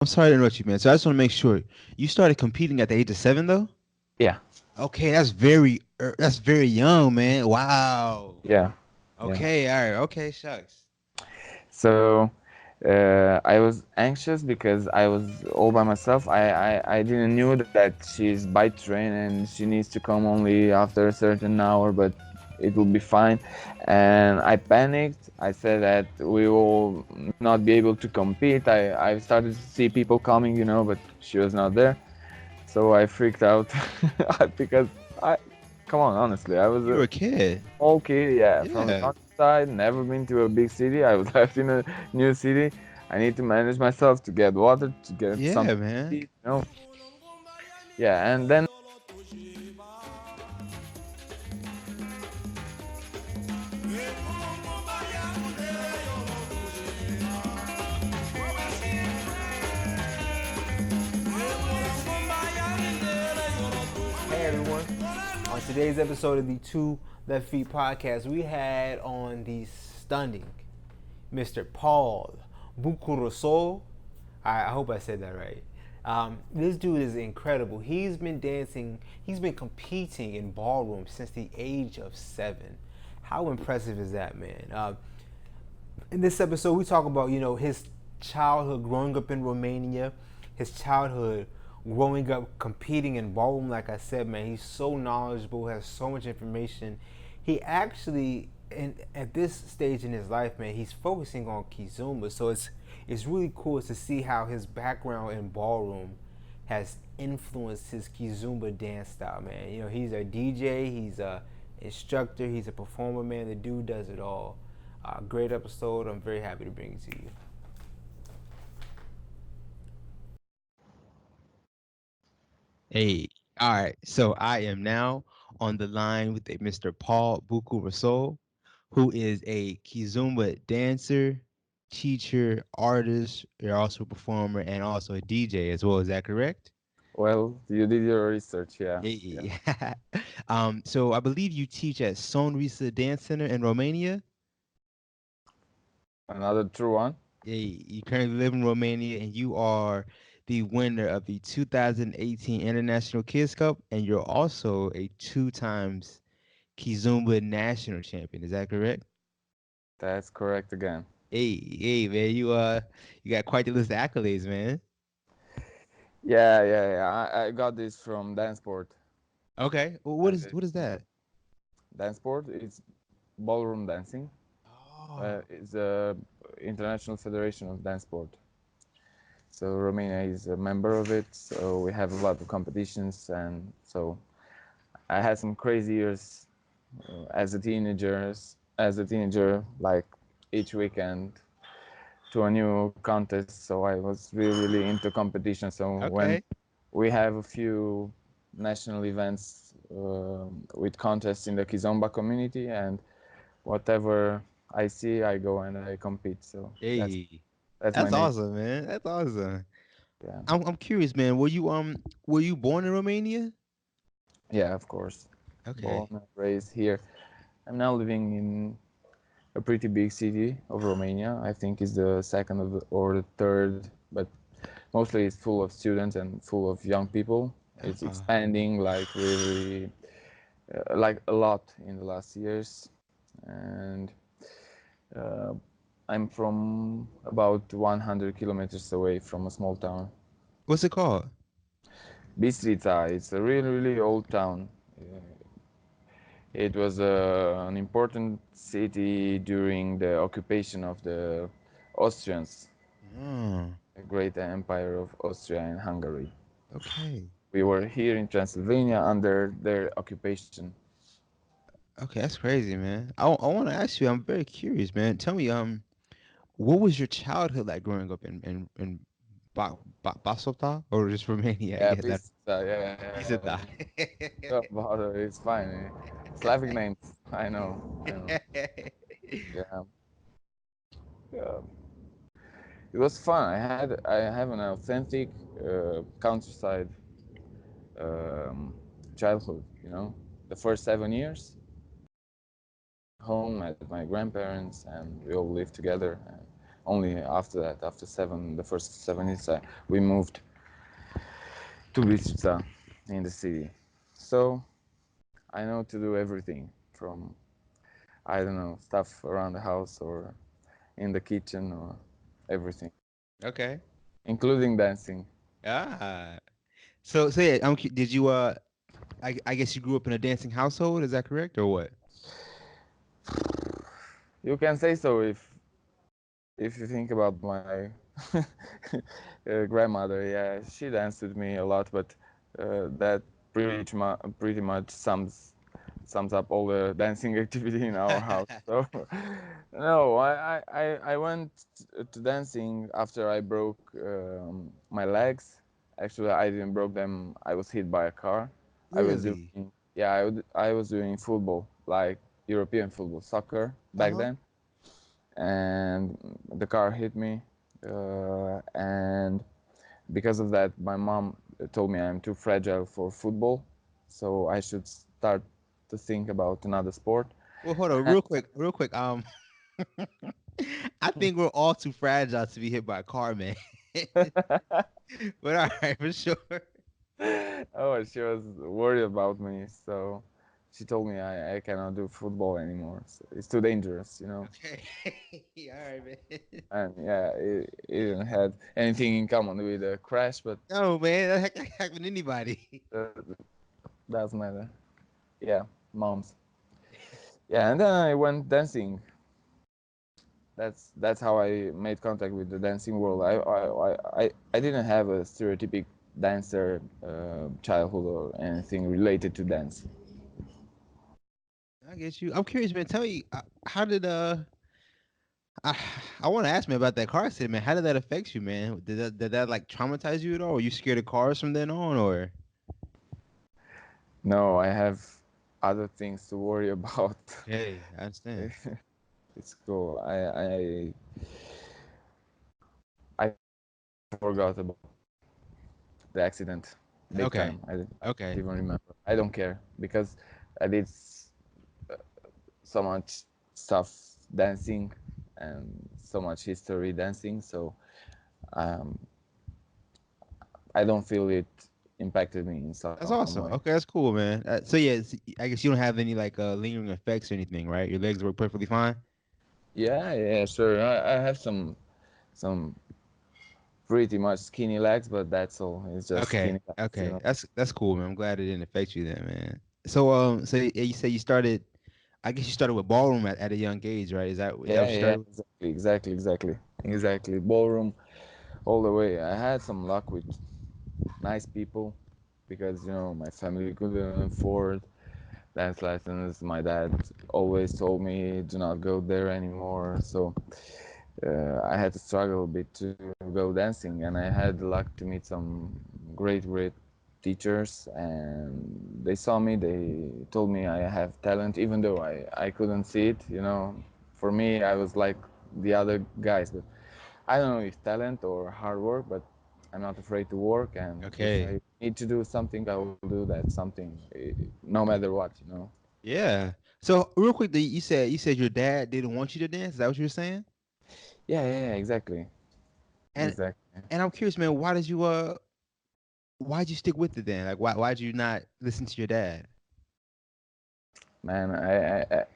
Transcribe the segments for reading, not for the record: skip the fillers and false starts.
I'm sorry to interrupt you, man. So I just want to make sure you started competing at the age of 7, though. Yeah, Okay, that's very young, man. Wow. yeah, yeah. Okay, all right. Okay, shucks. So I was anxious because I was all by myself. I didn't knew that she's by train and she needs to come only after a certain hour, but it will be fine. And I panicked. I said that we will not be able to compete. I started to see people coming, but she was not there. So I freaked out because I, come on, honestly, I was You were a kid. small kid, yeah, from the Yeah. countryside, never been to a big city. I was left in a new city. I need to manage myself to get water, to get Yeah, something to man. eat. Yeah, and then Hey everyone. On today's episode of the Two Left Feet podcast, we had on the stunning Mr. Paul Bucur. I hope I said that right. This dude is incredible. He's been dancing, he's been competing in ballroom since the age of 7. How impressive is that, man? In this episode, we talk about his childhood growing up in Romania, his childhood growing up competing in ballroom. Like I said, man, he's so knowledgeable, has so much information. He actually, at this stage in his life, man, he's focusing on Kizomba. So it's really cool to see how his background in ballroom has influenced his Kizomba dance style, man. He's a DJ, he's a instructor, he's a performer, man. The dude does it all. Great episode. I'm very happy to bring it to you. Hey, all right. So I am now on the line with a Mr. Paul Bucur, who is a Kizumba dancer, teacher, artist. You're also a performer and also a DJ as well. Is that correct? well, you did your research, yeah, yeah. Hey. So I believe you teach at Sonrisa Dance Center in Romania. Another true one. Hey, you currently live in Romania and you are the winner of the 2018 International Kids Cup, and you're also a two times Kizumba national champion. Is that correct? That's correct again. Hey, man, you got quite the list of accolades, man. Yeah, yeah, yeah. I got this from DanceSport. Okay. Well, I what is did. what is that? DanceSport is ballroom dancing. Oh, It's a international federation of dance sport. So Romania is a member of it. So we have a lot of competitions, and so I had some crazy years as a teenager, like each weekend to a new contest. So I was really, really into competition. So when okay. we have a few national events with contests in the Kizomba community, and whatever I see, I go and I compete. So Hey, that's my that's main. awesome, man. That's awesome. Yeah, I'm curious, man. Were you born in Romania? yeah, of course. Born Okay. and raised here. I'm now living in a pretty big city of Romania. I think it's the second or the third, but mostly it's full of students and full of young people. It's Ah, expanding like really, like a lot in the last years, and uh, I'm from about 100 kilometers away from a small town. what's it called? Bistrița, it's a really, really old town. It was an important city during the occupation of the Austrians, Oh, a great empire of Austria and Hungary. okay. We were here in Transylvania under their occupation. Okay, that's crazy, man. I want to ask you. I'm very curious, man. Tell me, what was your childhood like growing up in Basota or just Romania? I Yeah, guess that Bistrița, yeah. Bizota. Talk about it, it's fine. Slavic names, I know, I know. Yeah, yeah. It was fun. I have an authentic countryside um, childhood. The first 7 years home at my grandparents, and we all lived together. And only after that, after seven, the first 7 years, we moved to Bistrica in the city. So I know to do everything from, I don't know, stuff around the house or in the kitchen or everything, Okay. including dancing. Ah. So yeah, did you I guess you grew up in a dancing household, is that correct or what? You can say so if you think about my grandmother. Yeah, she danced with me a lot, but that pretty much sums up all the dancing activity in our house. So no, I went to dancing after I broke my legs. Actually, I didn't broke them. I was hit by a car. I was Really? doing yeah, I was doing football, like European football, soccer back Uh-huh. then, and the car hit me, and because of that, my mom told me I'm too fragile for football, so I should start to think about another sport. Well, hold on, real quick, real quick. I think we're all too fragile to be hit by a car, man. But all right, for sure. Oh, she was worried about me, so she told me I cannot do football anymore. So it's too dangerous, you know. Okay. All right, man. And yeah, it didn't had anything in common with a crash, but No, man, that happen to anybody. uh, doesn't matter. Yeah, moms. Yeah, and then I went dancing. That's how I made contact with the dancing world. I didn't have a stereotypic dancer childhood or anything related to dance. I get you. I'm curious, man. Tell me, how did I, I want to ask me about that car accident, man. How did that affect you, man? Did that like traumatize you at all? Were you scared of cars from then on, or? No, I have other things to worry about. Okay, I understand. It's cool. I forgot about the accident big Okay, time. I don't okay. even remember. I don't care because I did so much stuff dancing and so much history dancing. So um, I don't feel it impacted me in some That's way. awesome. Okay, that's cool, man. So yeah, I guess you don't have any like lingering effects or anything, right? Your legs work perfectly fine. Yeah, yeah, sure. I have some pretty much skinny legs, but that's all. It's just Okay, skinny legs, you okay. know. That's cool, man. I'm glad it didn't affect you then, man. So so yeah, you say you started. I guess you started with ballroom at a young age, right? Is that what Yeah, you yeah, started with? exactly. Ballroom all the way. I had some luck with nice people because my family couldn't afford dance lessons. My dad always told me do not go there anymore. So I had to struggle a bit to go dancing, and I had the luck to meet some great teachers, and they saw me. They told me I have talent, even though I couldn't see it. For me, I was like the other guys, but I don't know if talent or hard work, but I'm not afraid to work, and if Okay. I need to do something, I will do that something, no matter what. Yeah. So real quickly, you said your dad didn't want you to dance. Is that what you were saying? Yeah, exactly, And exactly. and I'm curious, man. Why'd you stick with it then? Like why'd you not listen to your dad? Man,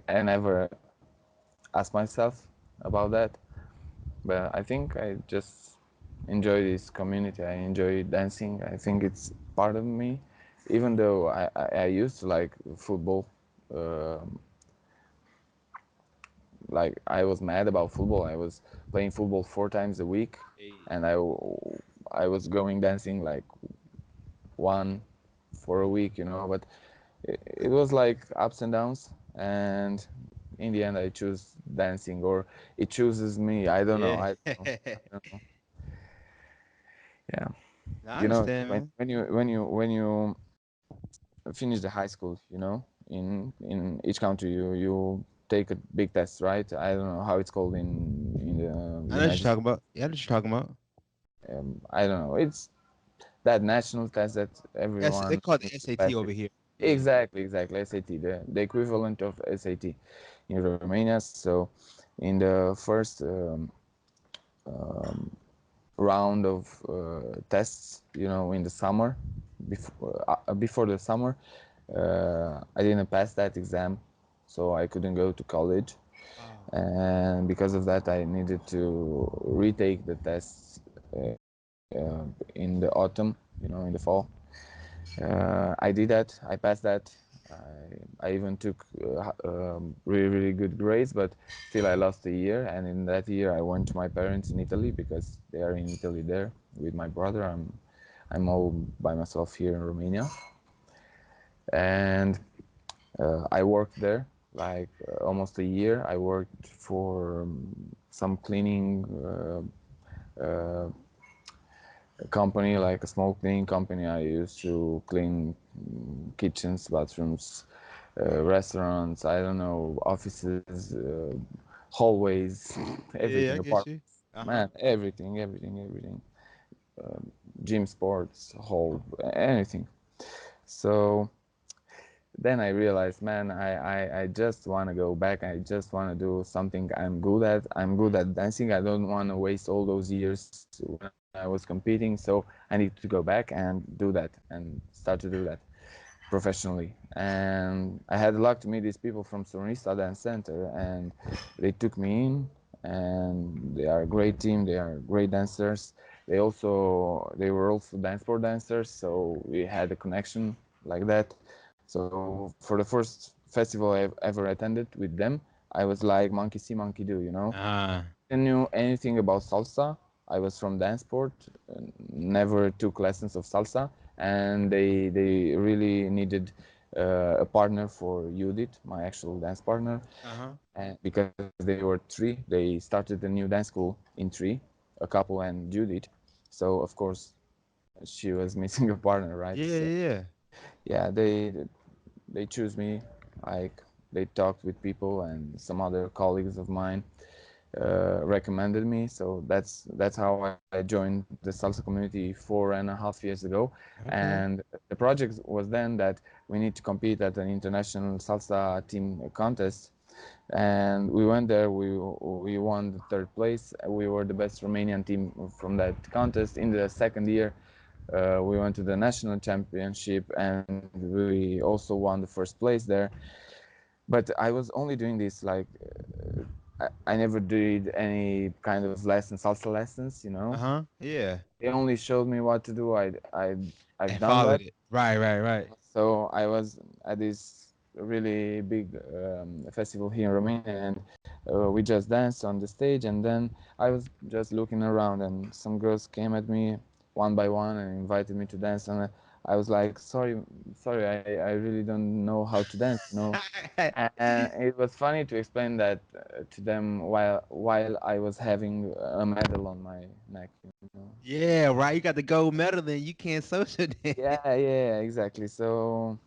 I never asked myself about that, but I think I just enjoy this community. I enjoy dancing. I think it's part of me, even though I used to like football. Um like I was mad about football. I was playing football 4 times a week, Hey. and I was going dancing like one for a week, but it was like ups and downs, and in the end I choose dancing, or it chooses me. I don't know. Yeah. I don't know. I don't know. Yeah, I understand, when man. when you finish the high school, in each country you take a big test, right? I don't know how it's called in the I know what United you're talking States. about. Yeah, I know what you're talking about. I don't know. It's that national test that Yes, they everyone call it the needs to SAT pass over it. here. Yeah. Exactly, SAT, the equivalent of SAT in Romania. So in the first um, round of tests, you know, in the summer, before the summer. I didn't pass that exam, so I couldn't go to college, Oh. and because of that, I needed to retake the tests in the autumn, you know, in the fall. I did that. I passed that. I even took really, really good grades, but still I lost a year. And in that year, I went to my parents in Italy because they are in Italy there with my brother. I'm all by myself here in Romania, and I worked there like almost a year. I worked for some cleaning company, like a small cleaning company. I used to clean kitchens, bathrooms, restaurants, I don't know, offices, hallways, Yeah, everything, I get you. apartments, Uh-huh. man, everything. Gym, sports, hall, anything. So then I realized, man, I just want to go back. I just want to do something I'm good at. I'm good at dancing. I don't want to waste all those years when I was competing. So I need to go back and do that and start to do that professionally. And I had the luck to meet these people from Sonrisa Dance Center, and they took me in. And they are a great team. They are great dancers. They were also DanceSport dancers, so we had a connection like that. So for the first festival I've ever attended with them, I was like monkey see, monkey do, you know. Uh, I didn't know anything about salsa. I was from DanceSport, never took lessons of salsa, and they really needed a partner for Judith, my actual dance partner, uh-huh. and because they were three, they started a new dance school in three, a couple and Judith. So of course she was missing a partner, right? Yeah, So yeah. yeah, they choose me. Like they talked with people and some other colleagues of mine recommended me. So that's how I joined the salsa community 4.5 years ago. Okay. And the project was then that we need to compete at an international salsa team contest. And we went there. We won the third place. We were the best Romanian team from that contest. In the second year, we went to the national championship, and we also won the first place there. But I was only doing this like I never did any kind of lesson, salsa lessons, you know. Uh-huh. Yeah. They only showed me what to do. I've And done followed that. it. Right, right, right. So I was at this really big festival here in Romania, and we just danced on the stage. And then I was just looking around, and some girls came at me one by one and invited me to dance. And I was like, sorry, I really don't know how to dance, you know. And it was funny to explain that to them while I was having a medal on my neck, you know. Yeah, right. You got the gold medal, then you can't social dance. Yeah, exactly. So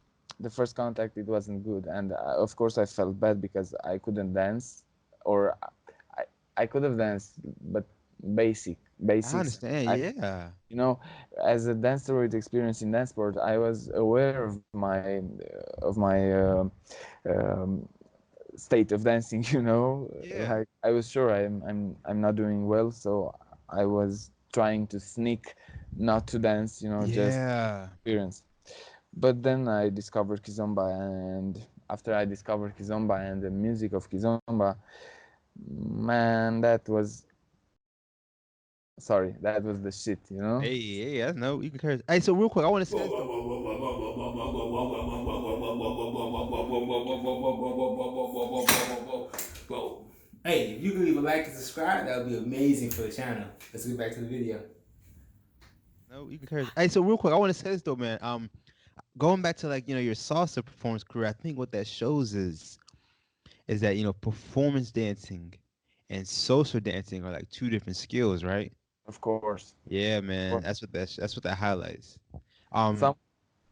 the first contact it wasn't good, and of course I felt bad because I couldn't dance, or I I could have danced, but I basics. understand. I Yeah. you know, as a dancer with experience in dance sport, I was aware of my um, state of dancing. You know, Yeah. like I was sure I'm not doing well, so I was trying to sneak not to dance. You know, just Yeah. experience. But then I discovered Kizomba, and after I discovered Kizomba and the music of Kizomba, man, that was the shit, you know? Hey, hey, that's no, you can curse. Hey, so real quick, I want to say this though. Hey, if you could leave a like and subscribe, that would be amazing for the channel. Let's get back to the video. No, you can curse. Hey, so real quick, I want to say this though, man. Going back to like your salsa performance career, I think what that shows is that performance dancing and social dancing are like two different skills, right? Of course. Yeah, Of man. course. That's what that highlights. Some Um,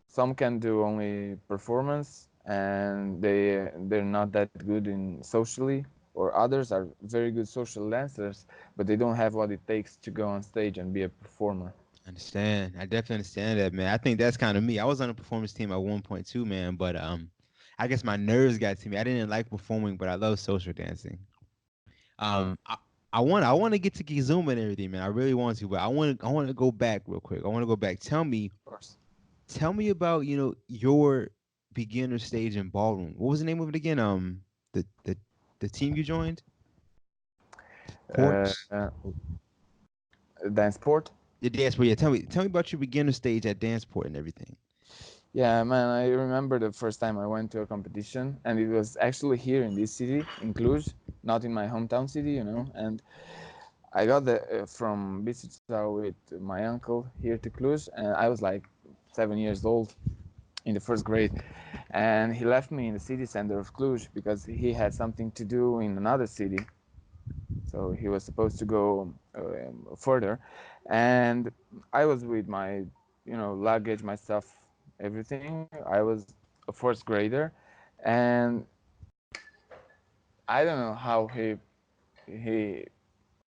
some can do only performance and they're not that good in socially, or others are very good social dancers, but they don't have what it takes to go on stage and be a performer. understand. I definitely understand that, man. I think that's kind of me. I was on a performance team at 1.2, man, but I guess my nerves got to me. I didn't like performing, but I love social dancing. Um, I, I want to get to Kizomba and everything, man. I really want to, but I want to go back real quick. I want to go back. Of course. Tell me about your beginner stage in ballroom. What was the name of it again? The team you joined, Uh, Ports. uh, DanceSport. The dance. Yeah, tell me about your beginner stage at Danceport and everything. Yeah, man, I remember the first time I went to a competition, and it was actually here in this city, in Cluj, not in my hometown city, And I got from Bistrica with my uncle here to Cluj, and I was like 7 years old in the first grade, and he left me in the city center of Cluj because he had something to do in another city, so he was supposed to go further, and I was with my luggage, my stuff, everything. I was a first grader, and I don't know how he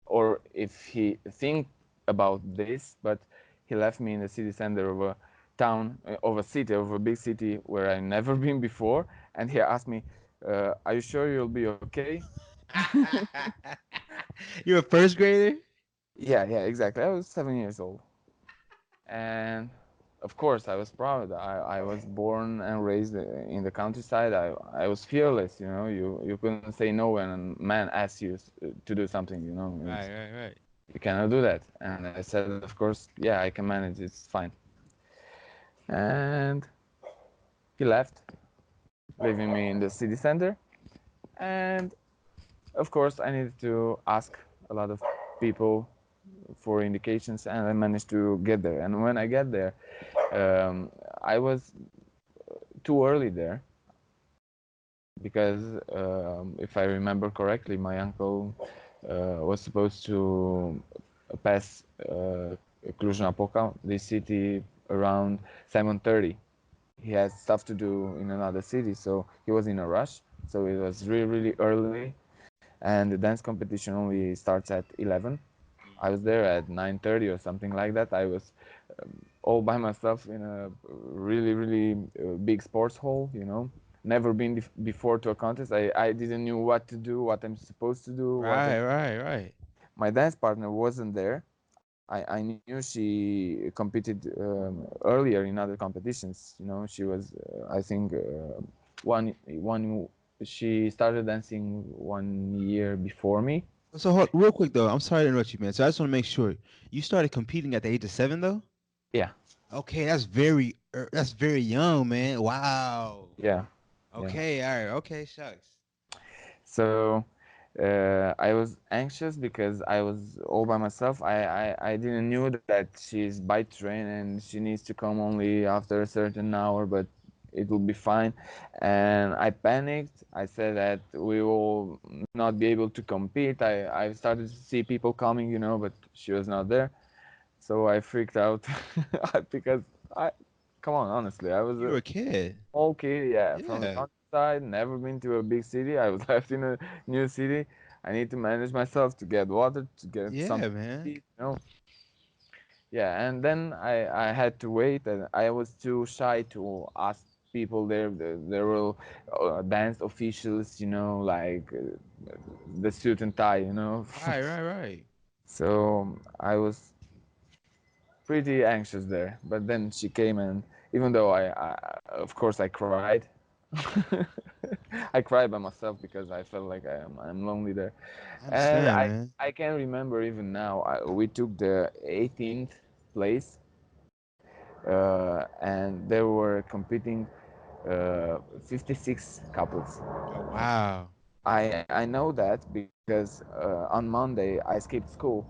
or if he think about this, but he left me in the city center of a town, of a city, of a big city where I never been before, and he asked me, "Are you sure you'll be okay?" You're a first grader. Yeah, yeah, exactly. I was 7 years old, and of course I was proud. I was born and raised in the countryside. I was fearless. You couldn't say no when a man asks you to do something. Right, right, right. You cannot do that. And I said, of course, yeah, I can manage. It's fine. And he left, leaving me in the city center. And of course, I needed to ask a lot of people for indications, and I managed to get there. And when I get there, I was too early there because, if I remember correctly, my uncle was supposed to pass Cluj-Napoca, this city, around 7:30. He had stuff to do in another city, so he was in a rush. So it was really, really early, and the dance competition only starts at 11. I was there at 9:30 or something like that. I was all by myself in a really, really big sports hall. Never been before to a contest. I didn't know what to do, what I'm supposed to do, Right, right, right. my dance partner wasn't there. I knew she competed earlier in other competitions. She was, I think, one. She started dancing 1 year before me. So real quick though, I'm sorry to interrupt you, man. So I just want to make sure you started competing at the age of 7, though. Yeah, Okay, that's very young, man. Wow. yeah, yeah. Okay, all right. Okay, shucks. So I was anxious because I was all by myself. I didn't knew that she's by train and she needs to come only after a certain hour, but it will be fine. And I panicked. I said that we will not be able to compete. I started to see people coming, but she was not there. So I freaked out because I, come on, honestly, I was You were a kid. okay, yeah, from the Yeah. countryside, never been to a big city. I was left in a new city. I need to manage myself to get water, to get Yeah, something man. to eat. Yeah, and then I had to wait, and I was too shy to ask people there. There were dance officials, like the suit and tie. Right, right, right. So I was pretty anxious there. But then she came, and even though of course, I cried. I cried by myself because I felt like I'm lonely there, I and understand, I man. I can remember even now. We took the 18th place, and they were competing 56 couples. Oh, wow. I know that because on Monday I skipped school,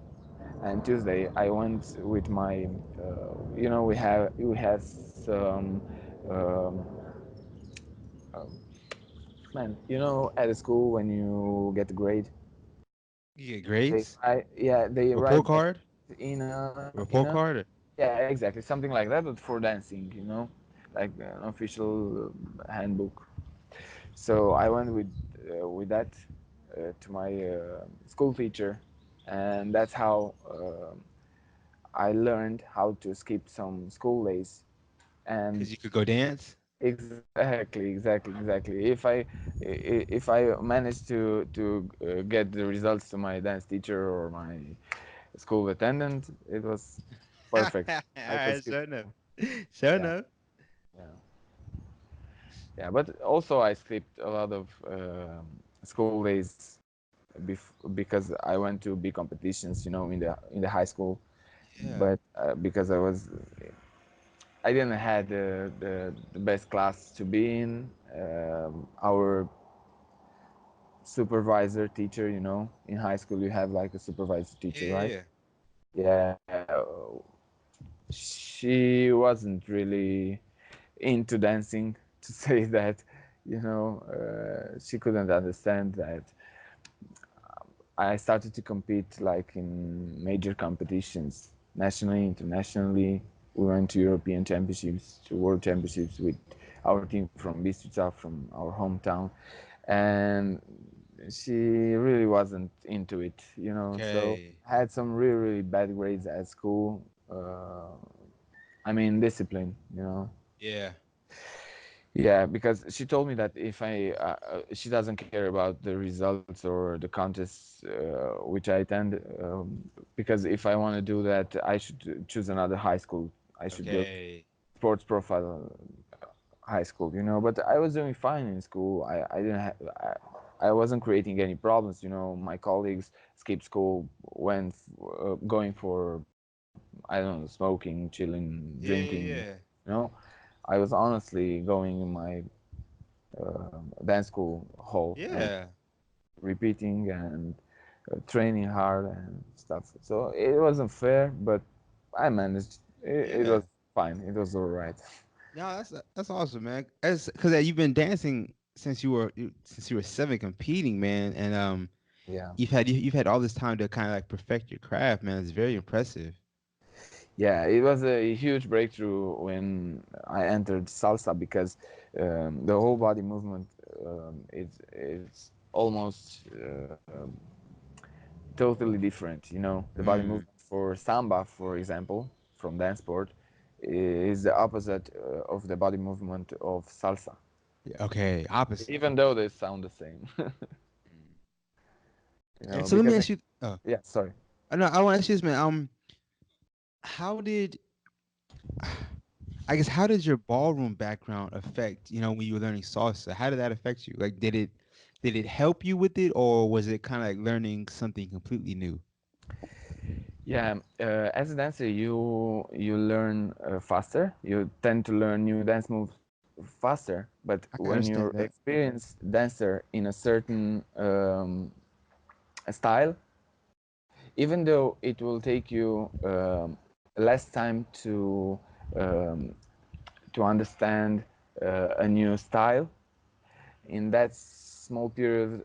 and Tuesday I went with my, we have some, um, man, at the school when you get a grade, You get they grades? write, yeah, they Report write that card? in Report card? yeah, exactly, something like that, but for dancing, like an official handbook. So I went with that to my school teacher, and that's how I learned how to skip some school days. And Because you could go dance? Exactly. If I manage to get the results to my dance teacher or my school attendant, it was All perfect. I could right, skip sure enough. school. Sure Yeah, enough. yeah, yeah. But also I skipped a lot of school days because I went to big competitions, in the high school. Yeah. But because I didn't had the best class to be in. Our supervisor teacher, in high school you have like a supervisor Yeah, teacher, right? yeah. Yeah, she wasn't really into dancing to say that, she couldn't understand that I started to compete like in major competitions, nationally, internationally. We went to European championships, to world championships with our team from Bistrica, from our hometown, and she really wasn't into it, So Okay. had some really really bad grades at school. I mean discipline, Yeah. Yeah, because she told me that if she doesn't care about the results or the contests which I attend, because if I want to do that, I should choose another high school. I should go to Okay. sports profile high school, But I was doing fine in school. I didn't have, I wasn't creating any problems, My colleagues skipped school, went going for, I don't know, smoking, chilling, Yeah, drinking, yeah, you know. I was honestly going in my dance school hall yeah. and Yeah. repeating and training hard and stuff. So it wasn't fair, but I managed. It Yeah. was fine. It was all right. No, that's awesome, man. As because you've been dancing since you were seven, competing, man, and Yeah. you've had all this time to kind of like perfect your craft, man. It's very impressive. Yeah, it was a huge breakthrough when I entered salsa because the whole body movement is almost totally different. The body Mm. movement for samba, for example, from DanceSport, is the opposite of the body movement of salsa, Yeah, okay, opposite. even though they sound the same. Mm. And so let me Because ask you. Oh, yeah, sorry. no, I want to ask you this, man. How did I guess how did your ballroom background affect, when you were learning salsa? How did that affect you? Like, did it help you with it, or was it kind of like learning something completely new? Yeah, as a dancer, you learn faster. You tend to learn new dance moves faster. But I can when you're understand that. experienced dancer in a certain style, even though it will take you less time to understand a new style, in that small period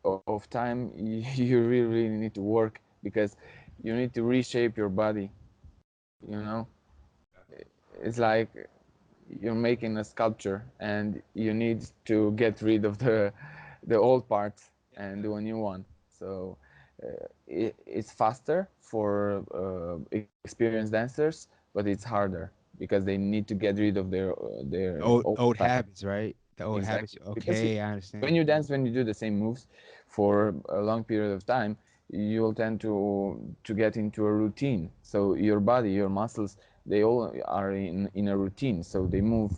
of time, you really, really need to work because you need to reshape your body. You know, it's like you're making a sculpture and you need to get rid of the old parts and do a new one. So it's faster for experienced dancers, but it's harder because they need to get rid of their old Old style. habits, right? The old habits. Exactly. Because Okay, I when understand. you dance, when you do the same moves for a long period of time, you will tend to get into a routine. So your body, your muscles, they all are in a routine. So they move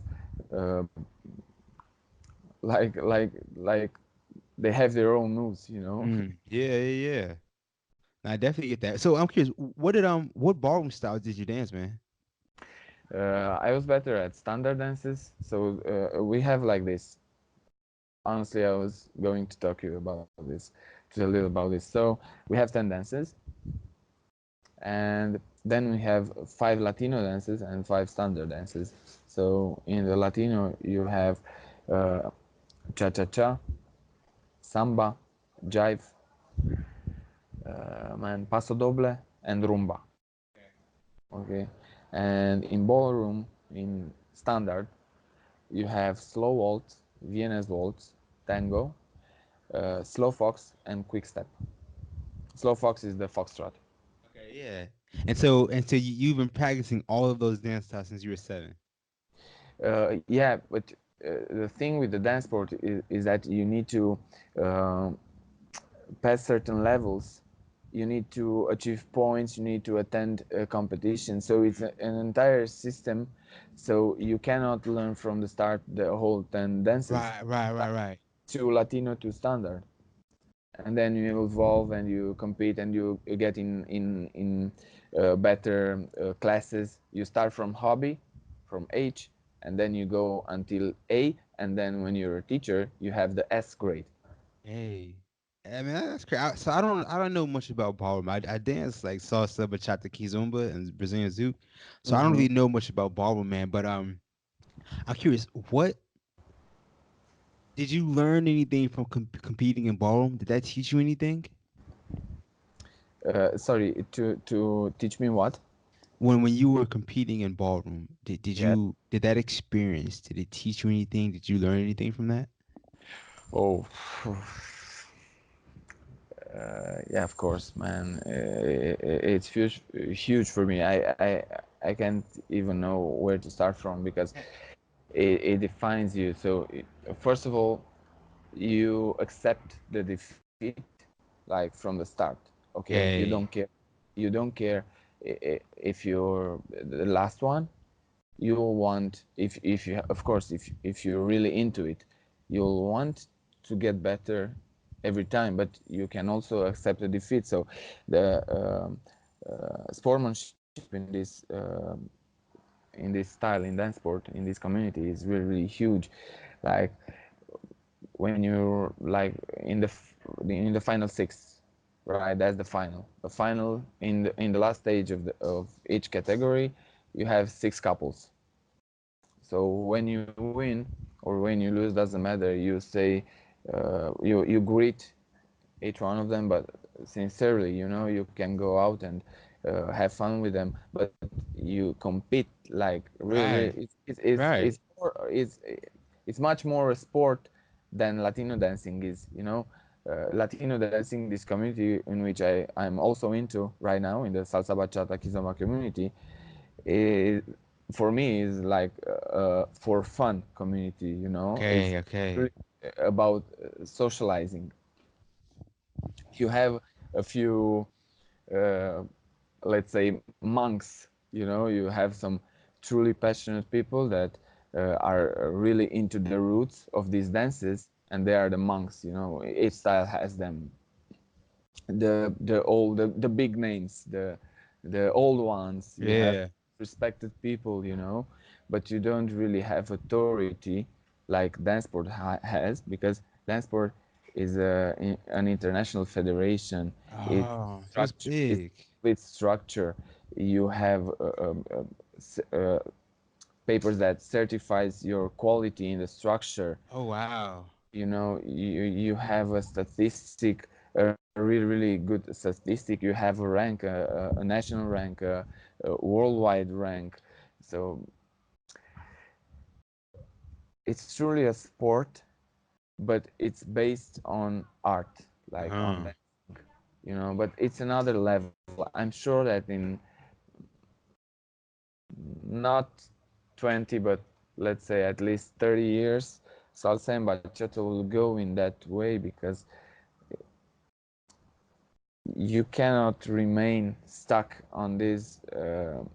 uh, like they have their own moves. Yeah, yeah, yeah. I definitely get that. So I'm curious, what ballroom styles did you dance, man? I was better at standard dances. So we have like this. Honestly, I was going to talk to you about this, to tell you about this. So we have 10 dances, and then we have five Latino dances and five standard dances. So in the Latino, you have uh, cha cha cha, samba, jive, and paso doble, and rumba. Okay, and in ballroom, in standard, you have slow waltz, Viennese waltz, tango, slow fox, and quick step. Slow fox is the foxtrot. Okay, yeah. And so you've been practicing all of those dance styles since you were seven. Yeah, but the thing with the dance sport is that you need to uh, pass certain levels. You need to achieve points. You need to attend a competition. So it's an entire system. So you cannot learn from the start the whole 10 dances. Right, right, right, right. To Latino to standard, and then you evolve and you compete and you get in better classes. You start from hobby, from H, and then you go until A, and then when you're a teacher, you have the S grade. Hey, I mean that's crazy. So I don't know much about ballroom. I dance like salsa, bachata, kizomba, and Brazilian zouk. So I don't Hmm. really know much about ballroom, man. But I'm curious. What did you learn anything from competing in ballroom? Did that teach you anything? Sorry, to teach me what? When you were competing in ballroom, did Yes. you did that experience? Did it teach you anything? Did you learn anything from that? Oh, yeah, of course, man. It's huge, huge for me. I can't even know where to start from because it defines you. So, first of all, you accept the defeat like from the start. Okay, Okay. you don't care if you're the last one. You'll want, if you, of course, if you're really into it, you'll want to get better every time, but you can also accept a defeat. So the sportsmanship in this style, in dance sport, in this community is really, really huge. Like when you're like in the final six, right? That's the final. The final in the last stage of each category, you have six couples. So when you win or when you lose, doesn't matter. You say, you greet each one of them, but sincerely, you can go out and have fun with them, but you compete like really, really. Right. It's Right. more, it's much more a sport than Latino dancing is. Latino dancing, this community in which I'm also into right now in the salsa bachata kizomba community, is for me is like for fun community. Is Okay. really Okay. about socializing. You have a few, uh, let's say, monks. You have some truly passionate people that are really into the roots of these dances, and they are the monks. Each style has them, the big names, the old ones. You have Yeah. respected people, but you don't really have authority like DanceSport has, because DanceSport is an international federation. It's Oh, so it's structure. It's big. with structure. You have s- uh, papers that certifies your quality in the structure. Oh wow. You have a statistic, a really, really good statistic. You have a rank, a national rank, a worldwide rank. So it's truly a sport, but it's based on art, like on Uh-huh. that, but it's another level. I'm sure that in not 20, but let's say at least 30 years, salsa and bachata will go in that way, because you cannot remain stuck on this,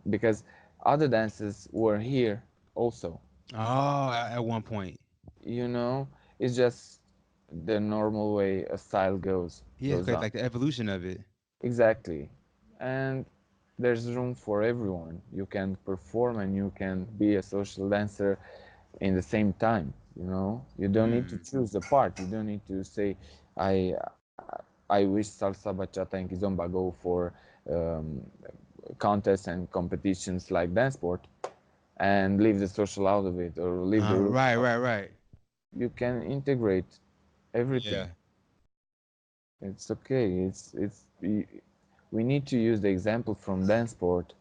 because other dances were here also. Oh, at one point. you know it's just the normal way a style Yeah, goes 'cause on. like the evolution of it. Exactly. And there's room for everyone. You can perform and you can be a social dancer in the same time. You don't need to Mm. choose the part. You don't need to say, i I wish salsa bachata and kizomba go for um, contests and competitions like dance sport, and leave the social out of it, or leave the roots Right, out. right, right. You can integrate everything. Yeah. It's okay. We need to use the example from dance sport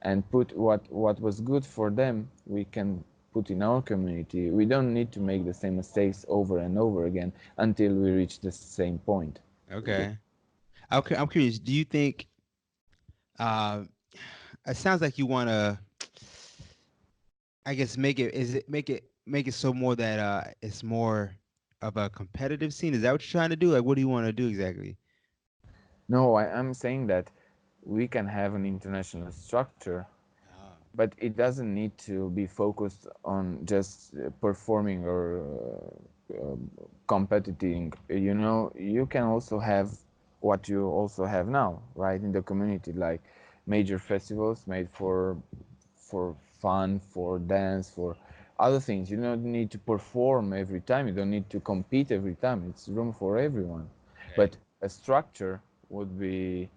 and put what was good for them, we can put in our community. We don't need to make the same mistakes over and over again until we reach the same point. Okay. Okay, I'm curious. Do you think uh it sounds like you want to I guess make it is it make it so more that it's more of a competitive scene. Is that what you're trying to do? Like, what do you want to do exactly? No, I'm saying that we can have an international structure, Ah, but it doesn't need to be focused on just performing or competing. You know, you can also have what you also have now, right, in the community, like major festivals made for fun, for dance, for other things. You don't need to perform every time. You don't need to compete every time. It's room for everyone. okay. But a structure would be,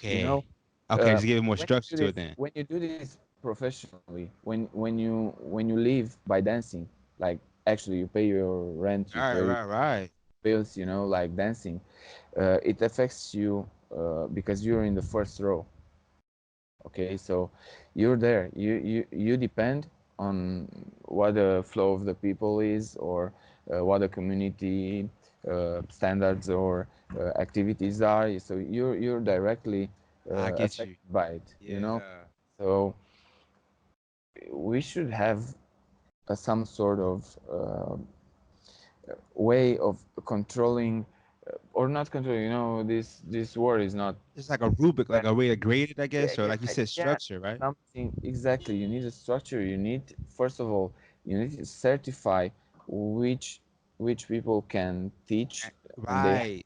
you know, Okay. Okay. Just give it more when you structure do to this, it then. when you do this professionally, when you live by dancing, like actually you pay your rent, you Right. pay Right. Right. bills, you know, like dancing, it affects you because you're in the first row. Okay, so you're there. You depend on what the flow of the people is, or what the community standards or activities are. So you're directly I get you. affected by it, you know. Yeah. So we should have some sort of way of controlling, or not controlling. You know, this word is not Just like a rubric, like a way to grade it, I yeah, guess, or yeah, like you said, yeah. structure, right? Something exactly. You need a structure. You need, first of all, you need to certify which which people can teach, and Right.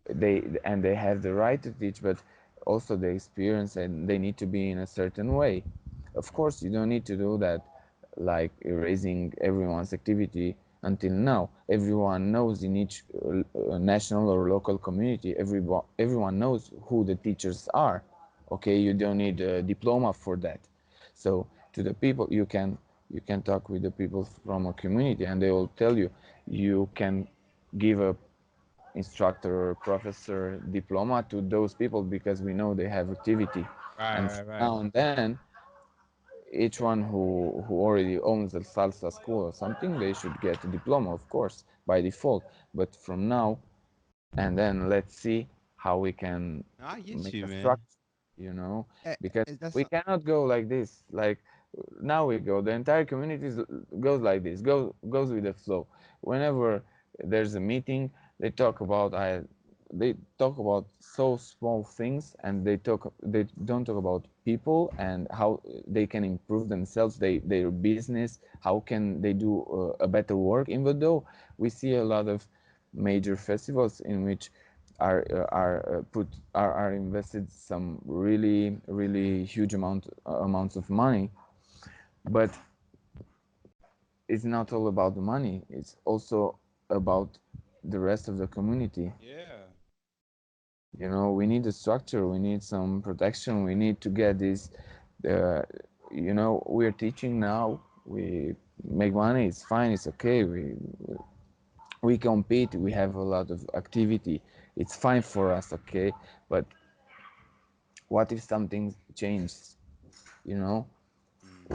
they have the right to teach, but also the experience, and they need to be in a certain way. Of course, you don't need to do that like erasing everyone's activity. Until now, everyone knows in each national or local community, everyone knows who the teachers are. Okay, you don't need a diploma for that. So to the people, you can talk with the people from a community, and they will tell you you can give a instructor or professor diploma to those people because we know they have activity. Right. And Right. Right. now and then, each one who already owns a salsa school or something, they should get a diploma, of course, by default. But from now and then, let's see how we can No, I get make you, a man. structure, you know, Eh, because That's we cannot go like this. Like now we go, the entire community goes like this, goes with the flow. Whenever there's a meeting, they talk about they talk about so small things, and they don't talk about people and how they can improve themselves, their business, how can they do a better work. Even though we see a lot of major festivals in which are invested some really huge amounts of money, but it's not all about the money. It's also about the rest of the community. yeah. You know, we need a structure, we need some protection, we need to get this. Uh, you know, we're teaching now. We make money. It's fine. It's okay. We compete. We have a lot of activity. It's fine for us. Okay, but what if something changes? You know, Mm.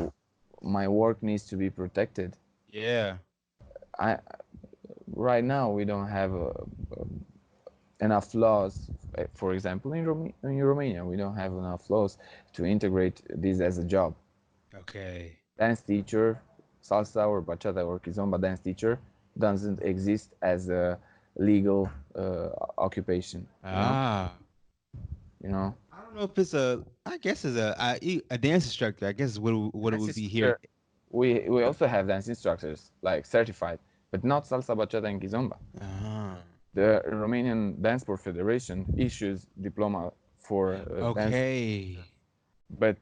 my work needs to be protected. Yeah. I Right now we don't have enough laws. For example, in Romania, we don't have enough laws to integrate this as a job. Okay. Dance teacher, salsa or bachata or kizomba dance teacher doesn't exist as a legal occupation. Ah. You know, I don't know if it's a. I guess it's a dance instructor. I guess is what it dance would be here. instructor. We also have dance instructors like certified, but not salsa, bachata, and kizomba. Ah. The Romanian DanceSport Federation issues diploma for dance, Okay. but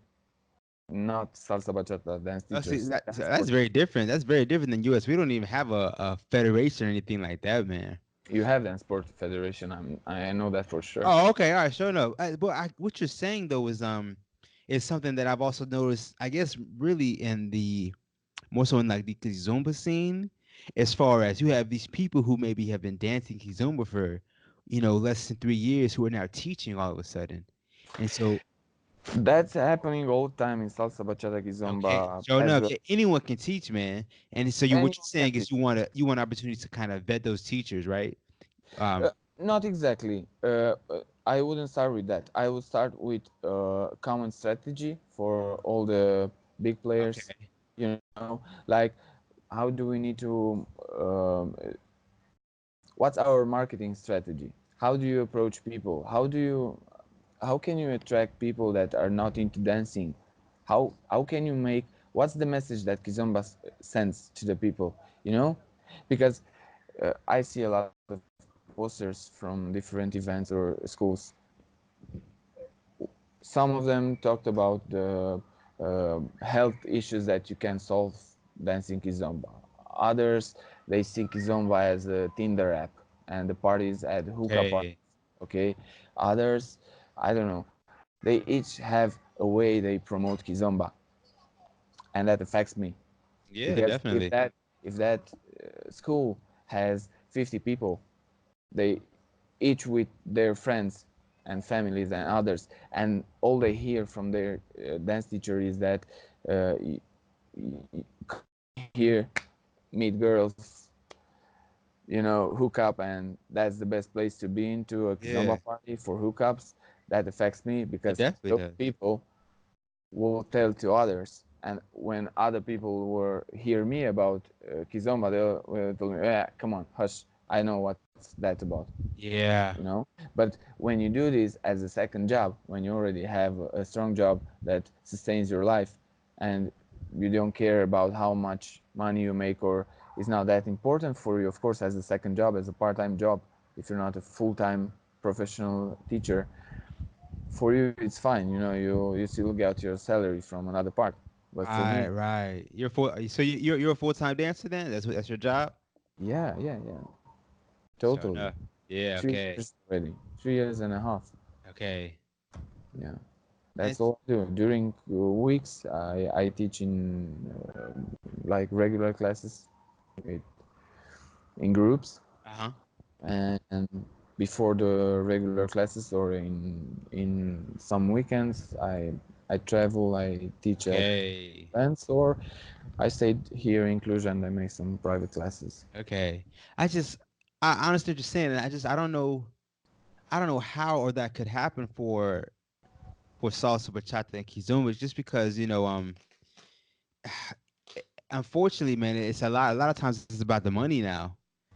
not salsa bachata dance Oh, see, teachers. so Dance that's sport. very different. That's very different than U.S. We don't even have a federation or anything like that, man. You have dance sport federation. I know that for sure. Oh, okay, all right, sure enough. What you're saying though is something that I've also noticed. I guess really in the more so in like the Kizomba scene, as far as you have these people who maybe have been dancing Kizomba for, less than 3 years, who are now teaching all of a sudden, and so That's happening all the time in salsa, bachata, okay, kizomba sure as enough, well. yeah, anyone can teach, man. And so what you're Anyone can saying is teach. you want opportunities to kind of vet those teachers, right? Um, Not exactly. I wouldn't start with that. I would start with common strategy for all the big players. okay, You know, like how do we need to what's our marketing strategy? How do you approach people? How can you attract people that are not into dancing? How can you make what's the message that Kizomba sends to the people? You know, because I see a lot of posters from different events or schools. Some of them talked about the health issues that you can solve dancing Kizomba. Others, they see Kizomba as a Tinder app and the parties at hookah parties. Okay. Okay. Others, I don't know. They each have a way they promote Kizomba, and that affects me Yeah, because definitely. if that school has 50 people, they each with their friends and families and others, and all they hear from their dance teacher is that come here, meet girls, hook up, and that's the best place to be into a kizomba Yeah, party for hookups. That affects me it because definitely those does. people will tell to others. And when other people were hear me about Kizomba, they'll tell me, "Yeah, come on, hush. I know what's that about." Yeah. But when you do this as a second job, when you already have a strong job that sustains your life, and you don't care about how much money you make, or it's not that important for you, of course, as a second job, as a part-time job, if you're not a full-time professional teacher, for you it's fine. You still get your salary from another part. But for Right, me, right. You're full. So you're a full time dancer then? That's your job. yeah, yeah, yeah, So totally. enough. Yeah. 3 years Okay. already, 3 years and a half. Okay. Yeah. That's It's all I do. During weeks, I teach in like regular classes with, in groups, uh-huh. and before the regular classes or in some weekends, I travel. I teach at Okay. events, or I stayed here in Cluj and I make some private classes. Okay. I honestly just saying, and I don't know how or that could happen for salsa, bachata, and kizomba, just because unfortunately, man, it's a lot of times it's about the money now,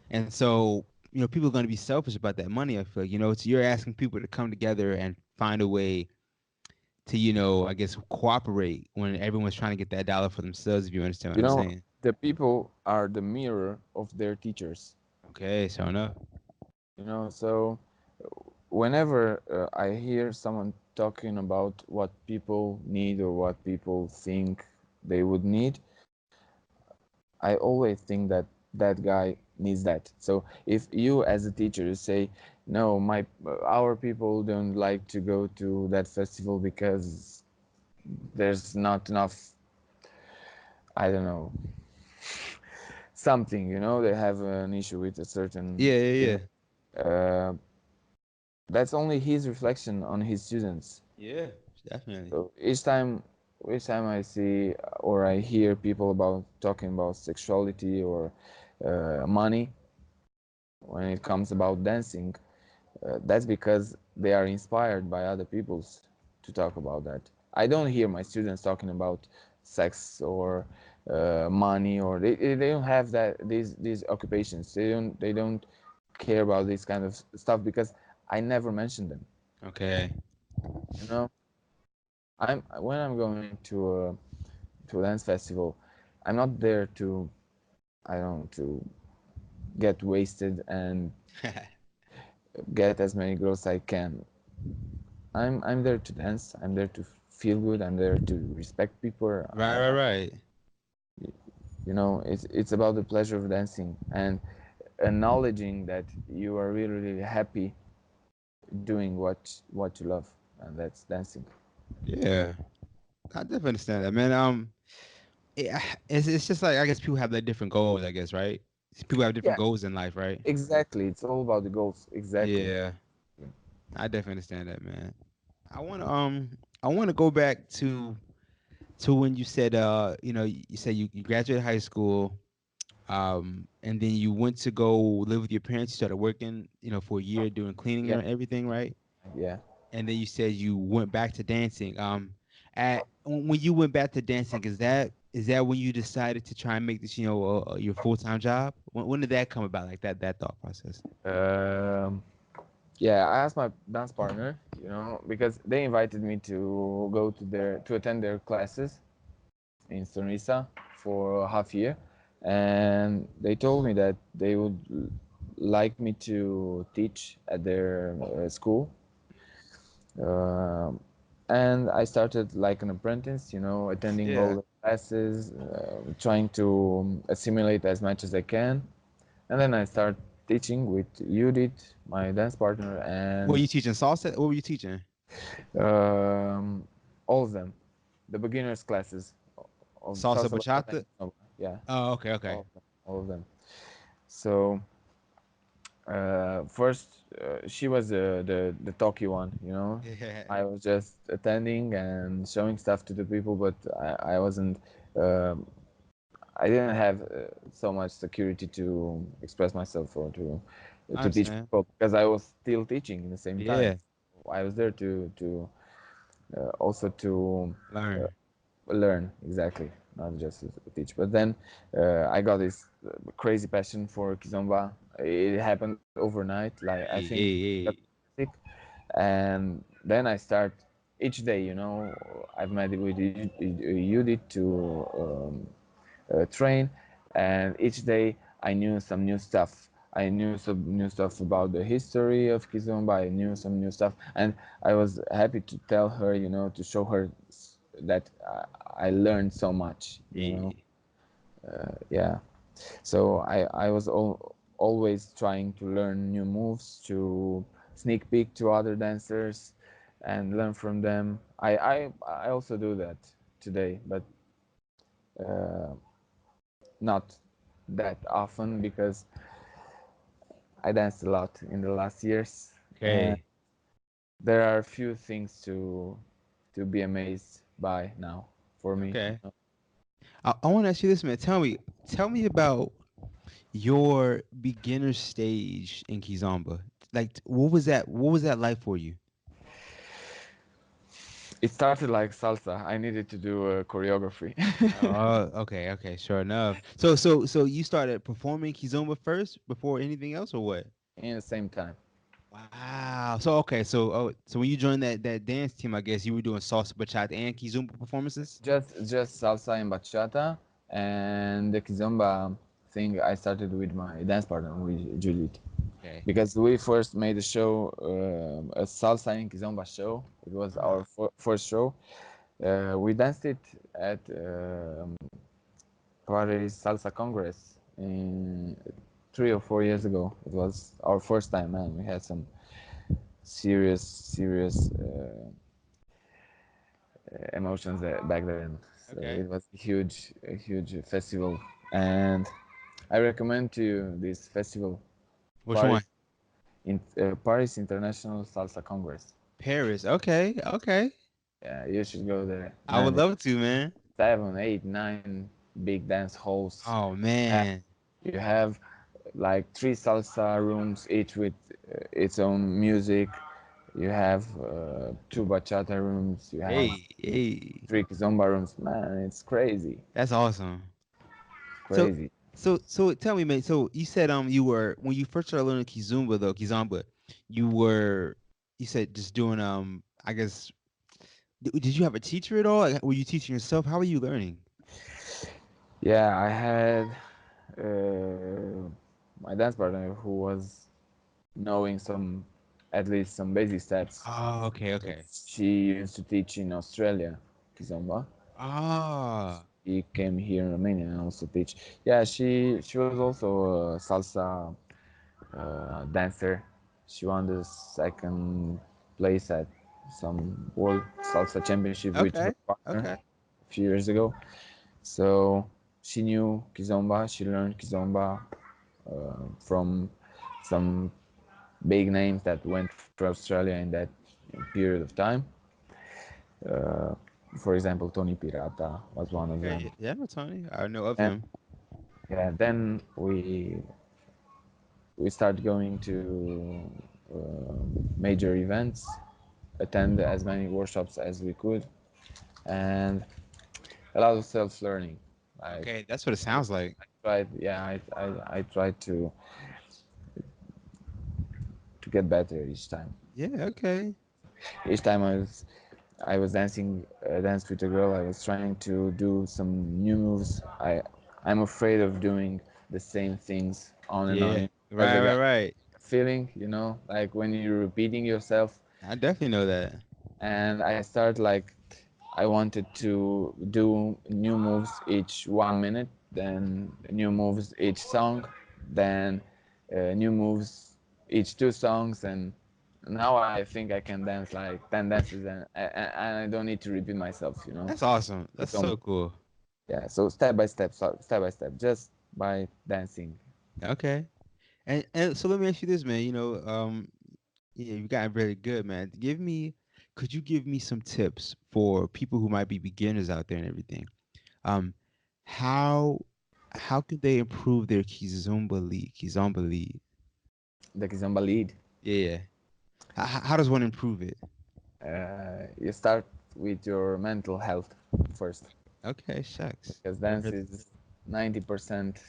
and so people are going to be selfish about that money. I feel it's you're asking people to come together and find a way to I guess cooperate when everyone's trying to get that dollar for themselves. If you understand what You I'm know, saying? the people are the mirror of their teachers. Okay, so enough. So whenever I hear someone talking about what people need or what people think they would need, I always think that that guy needs that. So if you as a teacher you say, no, our people don't like to go to that festival because there's not enough, I don't know, something, they have an issue with a certain Yeah, yeah, yeah, event. Uh, that's only his reflection on his students. yeah, definitely. So each time I see or I hear people about talking about sexuality or money when it comes about dancing, that's because they are inspired by other people's to talk about that. I don't hear my students talking about sex or money, or they don't have these occupations. They don't care about this kind of stuff because I never mention them. Okay. You know, when I'm going to a dance festival, I'm not there to, I don't know, to get wasted and get as many girls I can. I'm there to dance. I'm there to feel good. I'm there to respect people. Right, right, right. It's about the pleasure of dancing and acknowledging that you are really really happy doing what you love, and that's dancing. Yeah, I definitely understand that, man. Yeah, it's just like I guess people have like different goals. I guess right. People have different Yeah, goals in life, right? exactly. It's all about the goals. Exactly. Yeah, I definitely understand that, man. I want to I want to go back to when you said you said you graduated high school, and then you went to go live with your parents. You started working, for a year doing cleaning Yeah, and everything, right? yeah. And then you said you went back to dancing. At when you went back to dancing, is that is that when you decided to try and make this, your full-time job? When did that come about? Like that thought process. Um, yeah, I asked my dance partner, because they invited me to go to attend their classes in Sonrisa for a half year, and they told me that they would like me to teach at their school. Um and I started like an apprentice, attending all Yeah. the classes, trying to assimilate as much as I can. And then I start teaching with Judith, my dance partner, Were and you teaching salsa? What were you teaching? um, all of them, the beginners classes of Salsa salsa bachata bachata? and Kizomba. Yeah, Oh, okay, okay. all of them, all of them. So first, she was the talky one, Yeah. I was just attending and showing stuff to the people, but I wasn't. Um, I didn't have so much security to express myself or I to teach understand. people because I was still teaching in the same time. Yeah. I was there also to uh, Learn. learn exactly, not just to teach. But then I got this crazy passion for Kizomba. It happened overnight. Like I Hey, think hey, I got hey. sick, and then I start each day. I've met with Judith to train, and each day I knew some new stuff. I knew some new stuff about the history of Kizomba. I knew some new stuff, and I was happy to tell her, to show her that I learned so much. Hey. Yeah. So I was always trying to learn new moves, to sneak peek to other dancers, and learn from them. I also do that today, but uh, not that often because I danced a lot in the last years, and Okay. there are a few things to be amazed by now for me. Okay. I want to ask you this, man. Tell me about your beginner stage in Kizomba. Like, what was that like for you? It started like salsa. I needed to do a choreography Oh, okay, okay, sure enough. So you started performing Kizomba first before anything else, or what? in the same time. Wow. So when you joined that dance team, I guess you were doing salsa, bachata, and Kizomba performances. Just salsa and bachata, and the kizomba thing I started with my dance partner, with Juliet, Okay. because we first made a show, a salsa and kizomba show. It was our Ah. first show. We danced it at Paris Salsa Congress in 3 or 4 years ago. It was our first time, man. We had some serious emotions back then. So Okay. it was a huge festival, and I recommend to you this festival, Which one? Paris Paris International Salsa Congress. Paris. Okay. Okay. Yeah, you should go there, I would man. It's love to, man. 7, 8, 9 big dance halls. Oh have man. you have like 3 salsa rooms, each with its own music. You have 2 bachata rooms. You have Hey, hey. 3 kizomba rooms. Man, it's crazy, That's awesome. So, crazy. so tell me, man. So you said you were when you first started learning Kizomba, you were you said just doing I guess did you have a teacher at all? Like, were you teaching yourself? How were you learning? Yeah, I had uh, my dance partner who was knowing at least some basic steps. Oh, okay, okay. 'Cause she used to teach in Australia, Kizomba. Ah, He came here in Romania and also teach. Yeah, she was also a salsa dancer. She won the second place at some World Salsa Championship with her okay, partner okay, a few years ago. So she knew Kizomba. She learned Kizomba from some big names that went for Australia in that period of time. Uh, for example, Tony Pirata was one of okay. them. Yeah, I know Tony. I know of And him. yeah, then we started going to major events, attend as many workshops as we could, and a lot of self-learning. Like Okay, that's what it sounds like. tried, yeah, I tried to get better each time. Yeah, okay. Each time I was dancing a dance with a girl, I was trying to do some new moves. I'm afraid of doing the same things on and on. Yeah. As Right, a right, guy, right. feeling, like when you're repeating yourself. I definitely know that. And I start like I wanted to do new moves each 1 minute, then new moves each song, then new moves each two songs, and now I think I can dance like 10 dances, and I don't need to repeat myself. That's awesome. That's It's almost, so cool. yeah. So step by step, step by step, just by dancing. Okay. And so let me ask you this, man. Yeah, you got really good, man. Could you give me some tips for people who might be beginners out there and everything? Um, how how could they improve their Kizomba lead? The Kizomba lead. Yeah. How does one improve it? You start with your mental health first, Okay, shucks. because I dance really, is 90%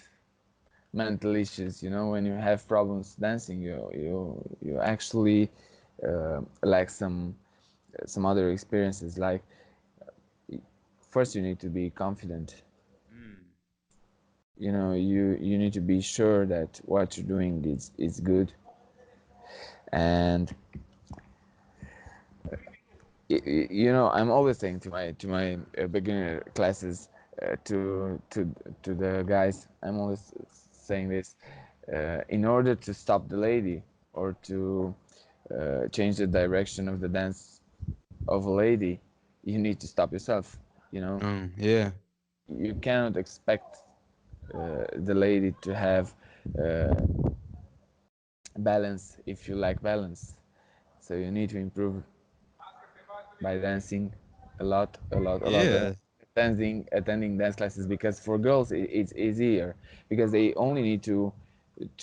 mental issues. When you have problems dancing, you actually like some other experiences. Like first, you need to be confident. mm, You need to be sure that what you're doing is good. And I'm always saying to my beginner classes, to the guys, I'm always saying this, in order to stop the lady, or to change the direction of the dance of a lady, you need to stop yourself. yeah. You cannot expect the lady to have uh, balance if you lack balance. So you need to improve by dancing a lot, a lot, a lot, and Yeah. attending dance classes, because for girls it's easier, because they only need to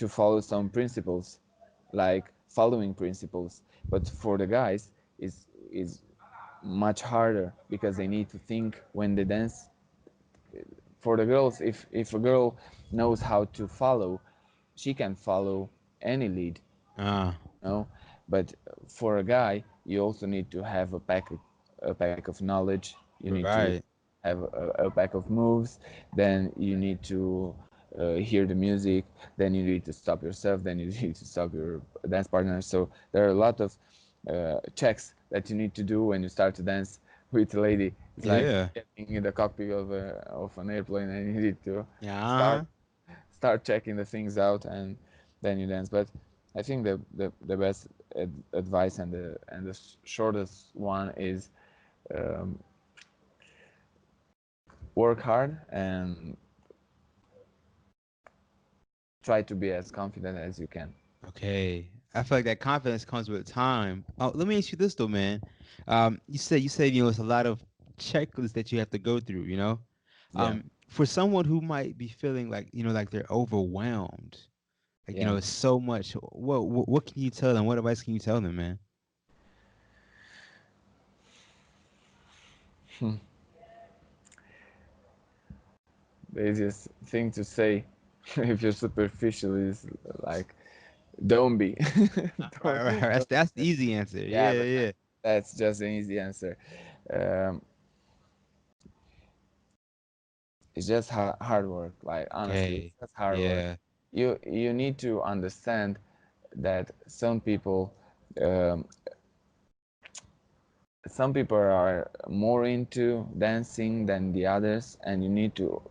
follow some principles, like following principles. But for the guys, is much harder, because they need to think when they dance. For the girls, if a girl knows how to follow, she can follow any lead. Ah, No, but for a guy, you also need to have a pack of knowledge. You need to right. have a pack of moves. Then you need to hear the music. Then you need to stop yourself. Then you need to stop your dance partner. So there are a lot of checks that you need to do when you start to dance with a lady. It's like Yeah. getting in the cockpit of an airplane, and you need to start Yeah. start checking the things out, and then you dance. But I think the best advice, and the shortest one is, um, work hard and try to be as confident as you can. Okay. I feel like that confidence comes with time. Oh, let me ask you this though, man. You said it's a lot of checklists that you have to go through. Yeah, For someone who might be feeling like like they're overwhelmed, like yeah. it's so much. What can you tell them? What advice can you tell them, man? The easiest thing to say, if you're superficial, is like, don't be. Right, don't, right, right. That's the easy answer. yeah, Yeah, but yeah. that's just an easy answer. Um, it's just hard work. Like, honestly, it's Okay. just hard work. Yeah. You need to understand that um, some people are more into dancing than the others, and you need to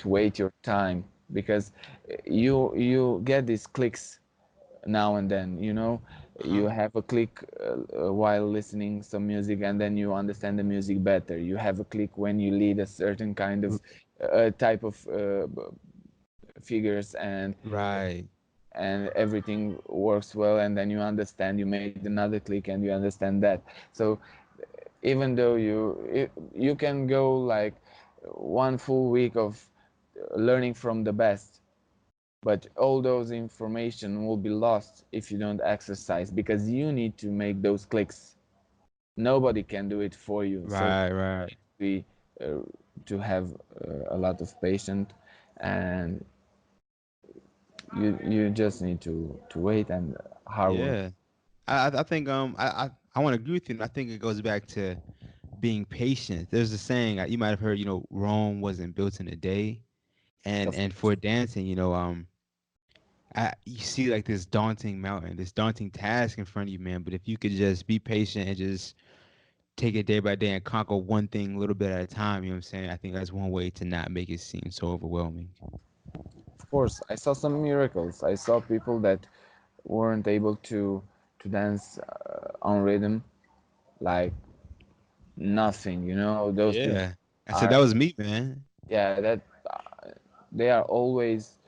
wait your time, because you get these clicks now and then. Uh-huh. You have a click while listening some music, and then you understand the music better. You have a click when you lead a certain kind of type of figures, Right. and everything works well, and then you understand, you made another click, and you understand that. So even though you can go like one full week of learning from the best, but all those information will be lost if you don't exercise, because you need to make those clicks. Nobody can do it for you. So Right, right. uh, to have a lot of patience, and you just need to wait and hard work. Yeah. I think I want to agree with you. And I think it goes back to being patient. There's a saying you might have heard. Rome wasn't built in a day, and Of and for dancing, you see like this daunting mountain, this daunting task in front of you, man. But if you could just be patient and just take it day by day and conquer one thing a little bit at a time, you know what I'm saying? I think that's one way to not make it seem so overwhelming. of course, I saw some miracles. I saw people that weren't able to dance on rhythm like nothing. You know, those people Yeah. I said that are, was me, man. yeah, that they are always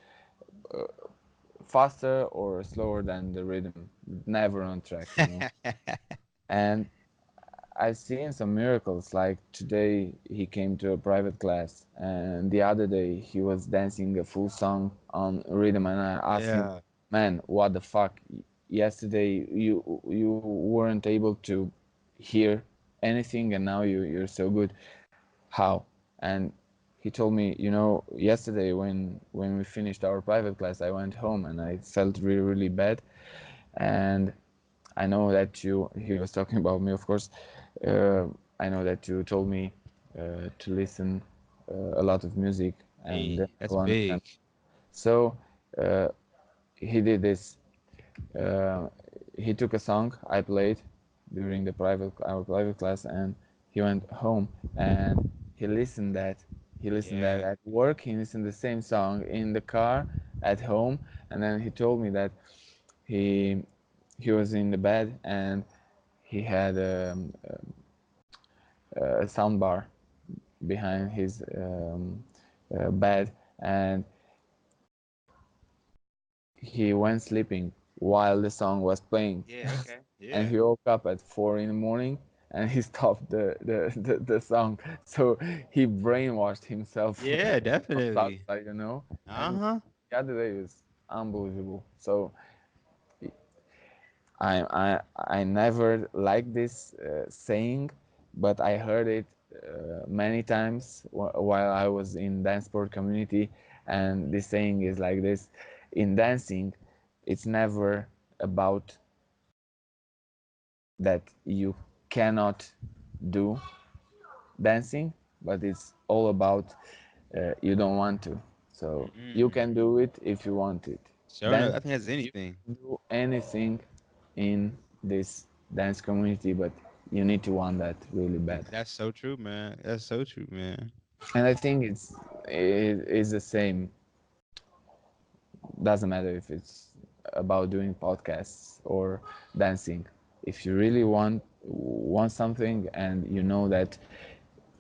faster or slower than the rhythm, never on track, you know. And I've seen some miracles. Like today, he came to a private class, and the other day he was dancing a full song on rhythm. And I asked him, Yeah. "Man, what the fuck? Yesterday you weren't able to hear anything, and now you're so good. How?" And he told me, yesterday when we finished our private class, I went home and I felt really really bad, and I know that he was talking about me, of course. Uh, I know that you told me to listen a lot of music, and then Hey, I that's will understand. big. So uh, he did this. Uh, he took a song I played during our private class, and he went home and he listened that. He listened that Yeah. at work. He listened the same song in the car, at home, and then he told me that he he was in the bed and he had a sound bar behind his bed, and he went sleeping while the song was playing. Yeah, okay. And Yeah. he woke up at 4 in the morning and he stopped the song. So he brainwashed himself Yeah, of definitely. salsa. And Uh-huh. the other day was unbelievable. So I never liked this saying, but I heard it many times while I was in dance sport community, and this saying is like this: in dancing, it's never about that you cannot do dancing, but it's all about you don't want to. So you Mm-mm. can do it if you want it. Sure enough. Dance, I think that's anything. do anything in this dance community, but you need to want that really bad. That's so true, man. That's so true, man. And I think it is the same. Doesn't matter if it's about doing podcasts or dancing. If you really want something, and you know that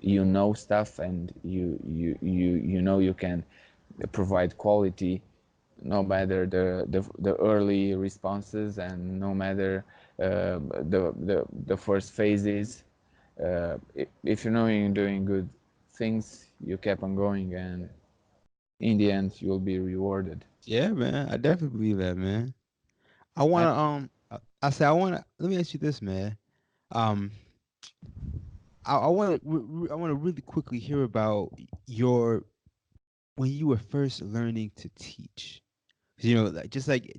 you know stuff, and you know you can provide quality, no matter the early responses, and no matter the first phases. If you know you're doing good things, you keep on going, and in the end you'll be rewarded. Yeah, man. I definitely believe that, man. I And wanna I say I wanna let me ask you this, man. Um I wanna really quickly hear about your when you were first learning to teach. 'Cause, just like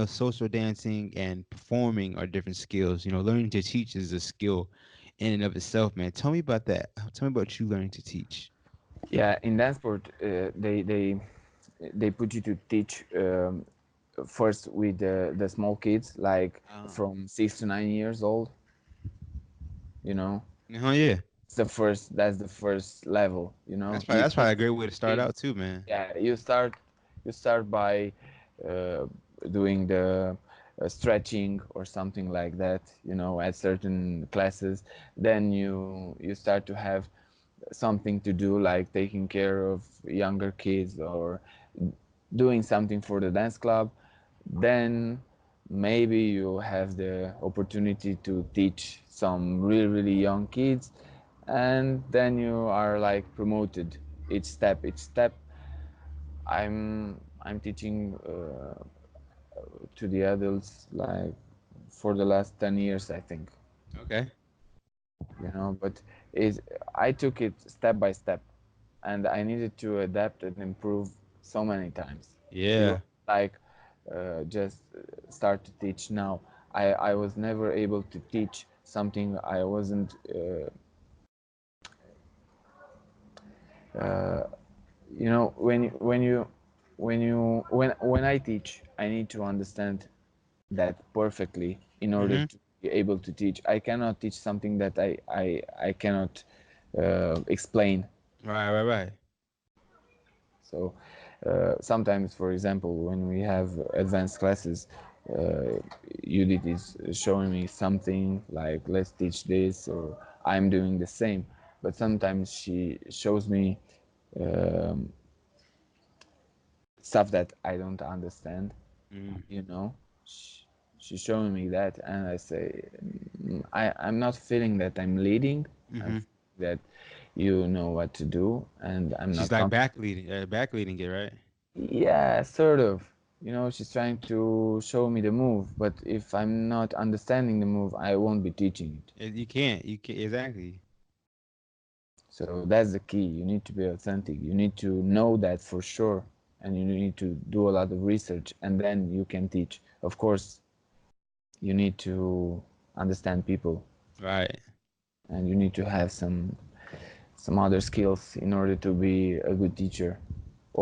social dancing and performing are different skills. Learning to teach is a skill in and of itself, man. Tell me about that. Tell me about you learning to teach. yeah, in dance sport, they put you to teach first with the small kids, like Oh. from 6 to 9 years old. You know, Oh yeah. that's the first level. That's probably a great way to start Kids, out too, man. yeah, you start by uh, doing the stretching or something like that, at certain classes. Then you start to have something to do, like taking care of younger kids or doing something for the dance club. Then maybe you have the opportunity to teach some really really young kids, and then you are like promoted each step. I'm teaching to the adults like for the last 10 years, I think. Okay. But is I took it step by step, and I needed to adapt and improve so many times. It was Yeah. like just start to teach now. I was never able to teach something I wasn't. You know, when I teach, I need to understand that perfectly in order Mm-hmm. to be able to teach. I cannot teach something that I cannot explain. Right, right, right. So sometimes, for example, when we have advanced classes, uh, Judith is showing me something like, let's teach this, or I'm doing the same. But sometimes she shows me um, stuff that I don't understand, Mm-hmm. you know. Sh- she's showing me that, and I say, I'm not feeling that I'm leading. I'm Mm-hmm. feeling that you know what to do, and I'm She's not like comfortable. back leading it, right? Yeah, sort of. You know, she's trying to show me the move, but if I'm not understanding the move, I won't be teaching it. You can't. You can't exactly. So that's the key. You need to be authentic. You need to know that for sure, and you need to do a lot of research, and then you can teach. Of course, you need to understand people, Right. and you need to have some other skills in order to be a good teacher,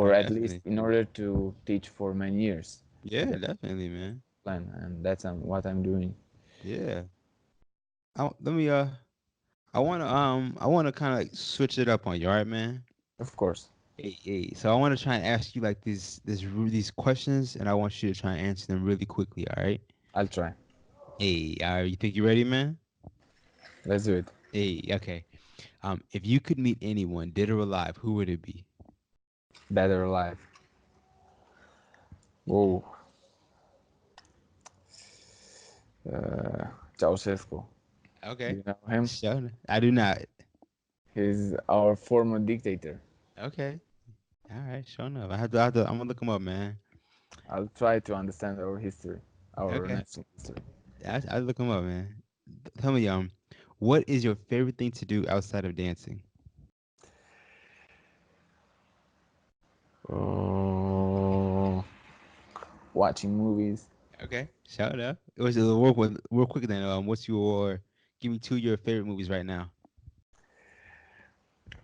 Oh, or at least definitely. in order to teach for many years. Yeah, That's definitely, man. the plan, and that's what I'm doing. Yeah. Let me I wanna kind of like switch it up on you, all right, man? Of course, Hey, hey. So I want to try and ask you like these questions, and I want you to try and answer them really quickly, all right? I'll try. Hey, all right. You think you ready, man? Let's do it. Hey, okay. If you could meet anyone, dead or alive, who would it be? Dead or alive. Whoa. Uh, Ceausescu. Do Okay. you know him? Sure. I do not. He's our former dictator. Okay. All right. Sure enough. I'm gonna look him up, man. I'll try to understand our history, our Okay. national history. I look him up, man. Tell me, what is your favorite thing to do outside of dancing? Oh, watching movies. Okay. Shout out. It was a real quick, real quick then. What's your give me two of your favorite movies right now?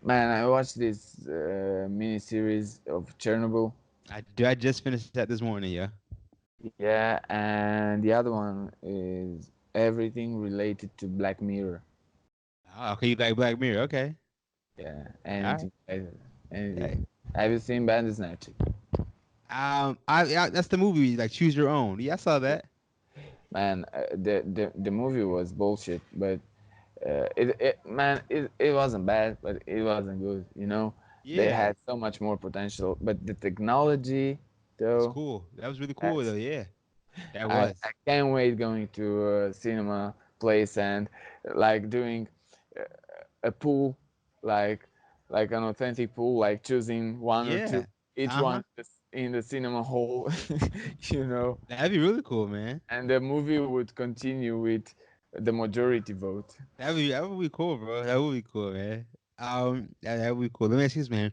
Man, I watched this mini series of Chernobyl. I just finished that this morning, yeah. Yeah, and the other one is everything related to Black Mirror. Oh, okay, you like Black Mirror? Okay. Yeah, All right. anything, anything. Hey. Have you seen Bandersnatch? That's the movie like Choose Your Own. Yeah, I saw that. Man, the movie was bullshit, but it wasn't bad, but it wasn't good. You know, they Yeah, had so much more potential, but the technology, it's though, cool. That was really cool though. that's Yeah, that I was. can't wait going to a cinema place and like doing uh, a pool, like like an authentic pool, like choosing one or two, Yeah. each Uh huh. one in the cinema hall, you know, That'd be really cool, man. and the movie would continue with the majority vote. That would be cool, bro. That would be cool, man. That would be cool. Let me ask you this, man.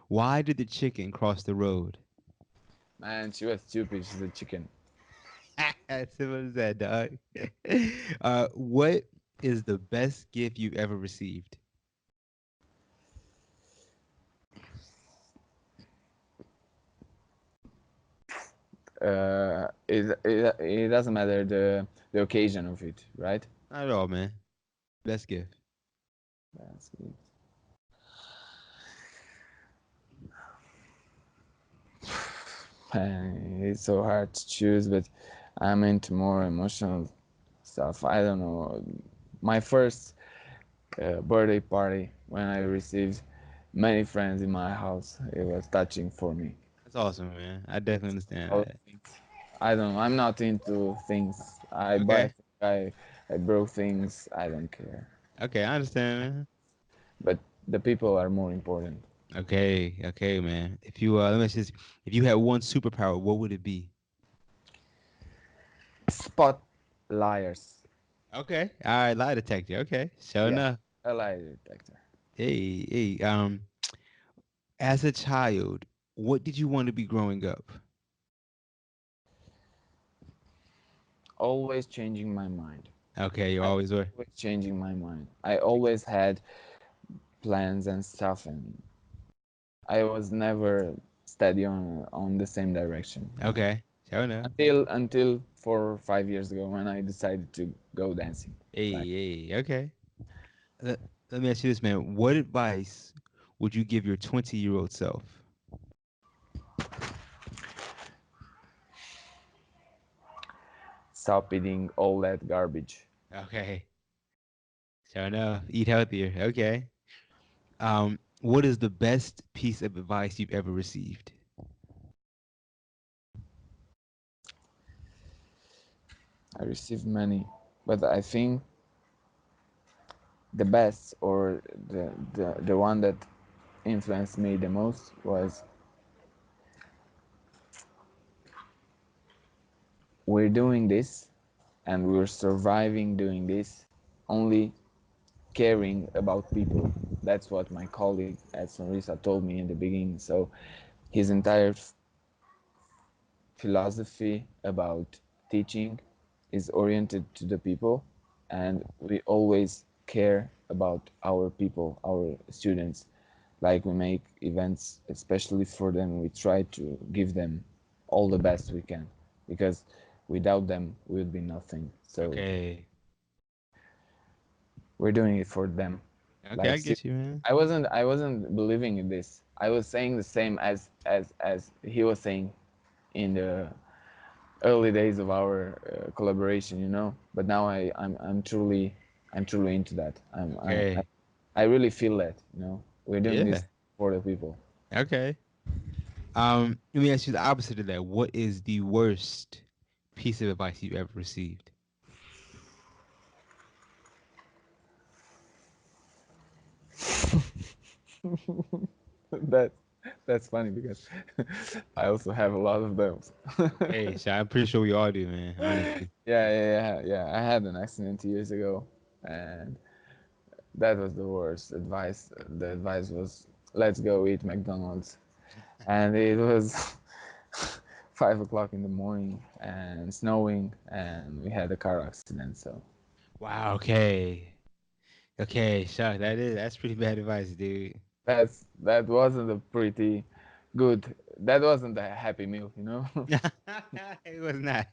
Why did the chicken cross the road? Man, she was stupid. She's a chicken. As simple as that, dog. What is the best gift you've ever received? It doesn't matter the occasion of it, right? Not at all, man. Best gift. That's it. Man, it's so hard to choose, but I'm into more emotional stuff. I don't know. My first birthday party when I received many friends in my house, it was touching for me. That's awesome, man. I definitely understand All that. things. I don't know. I'm not into things. I buy Okay. things, I broke things. I don't care. Okay, I understand, man. But the people are more important. Okay, okay, man. If you let me just if you had one superpower, what would it be? Spot liars. Okay. All right, lie detector. Okay. Sure Yeah, enough. A lie detector. Hey, as a child, what did you want to be growing up? Always changing my mind. Okay, you I always were. always changing my mind. I always had plans and stuff, and I was never steady on the same direction. You know, Okay, sure enough. until 4 or 5 years ago when I decided to go dancing. Like Okay. Let, let me ask you this, man. What advice would you give your 20-year-old self? stop eating all that garbage. Okay, sure enough. Eat healthier. Okay. What is the best piece of advice you've ever received? I received many, but I think the best or the one that influenced me the most was we're doing this and we're surviving doing this only caring about people. That's what my colleague at Sonrisa told me in the beginning. So his entire philosophy about teaching is oriented to the people, and we always care about our people, our students. Like we make events especially for them, we try to give them all the best we can, because without them we would be nothing. So Okay. we're doing it for them. Okay, I Like get you, man. I wasn't believing in this. I was saying the same as he was saying in the early days of our collaboration, you know. But now I'm truly into that. Okay. I really feel that, you know. We're doing Yeah. this for the people. Okay. Let me ask you the opposite of that. What is the worst piece of advice you've ever received? that that's funny because I also have a lot of those. Hey, so I'm pretty sure we all do, man. Honestly. Yeah. I had an accident 2 years ago, and that was the worst advice. The advice was, "Let's go eat McDonald's," and it was 5 o'clock in the morning and snowing, and we had a car accident. So Wow. Okay. Okay. Shuck. That's pretty bad advice, dude. that wasn't a pretty good. That wasn't a happy meal, you know. It was not.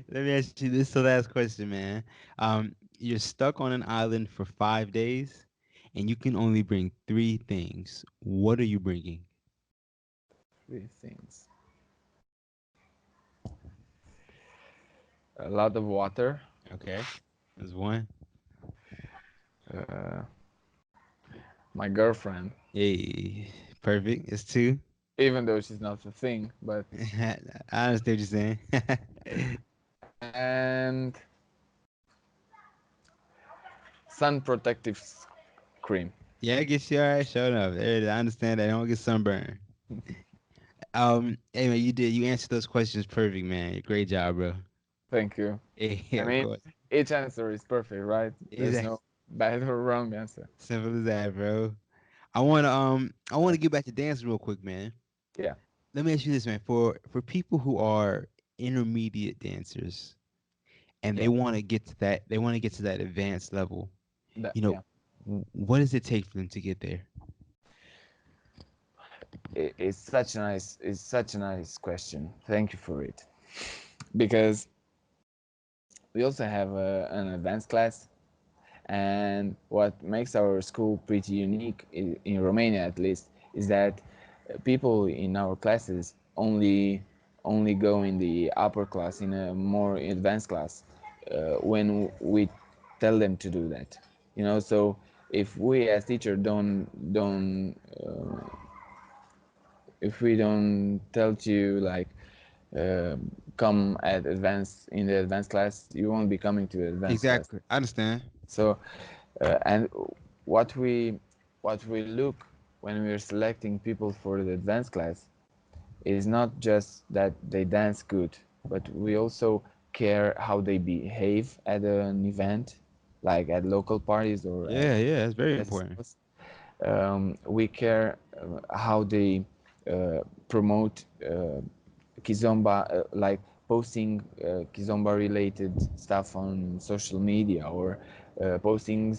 Let me ask you this the last question, man. You're stuck on an island for 5 days, and you can only bring three things. What are you bringing? Three things: a lot of water, Okay, there's one. uh, my girlfriend, Hey, perfect. It's two. even though she's not a thing, but I understand what you're saying. and sun protective cream. Yeah, I guess you all right. Showing up. There it is. I understand that. I don't get sunburned. Hey man, you did. You answered those questions perfect, man. Great job, bro. Thank you. Hey, I of mean, course. each answer is perfect, right? There's Exactly. no bad or wrong answer. Simple as that, bro. I wanna get back to dance real quick, man. Yeah, Let me ask you this, man. For people who are intermediate dancers and yeah, they want to get to that advanced level, that, you know, yeah. what does it take for them to get there? It's such a nice question. Thank you for it. Because we also have an advanced class, and what makes our school pretty unique in Romania, at least, is that people in our classes only go in the upper class, in a more advanced class, when we tell them to do that. You know, so if we as teacher if we don't tell you like uh, come at advanced in the advanced class, you won't be coming to advanced class. Exactly. I understand. So and what we what we look when we're selecting people for the advanced class is not just that they dance good, but we also care how they behave at an event. like at local parties or at Yeah, yeah, it's very important. festivals. We care how they promote Kizomba, like posting Kizomba related stuff on social media, or posting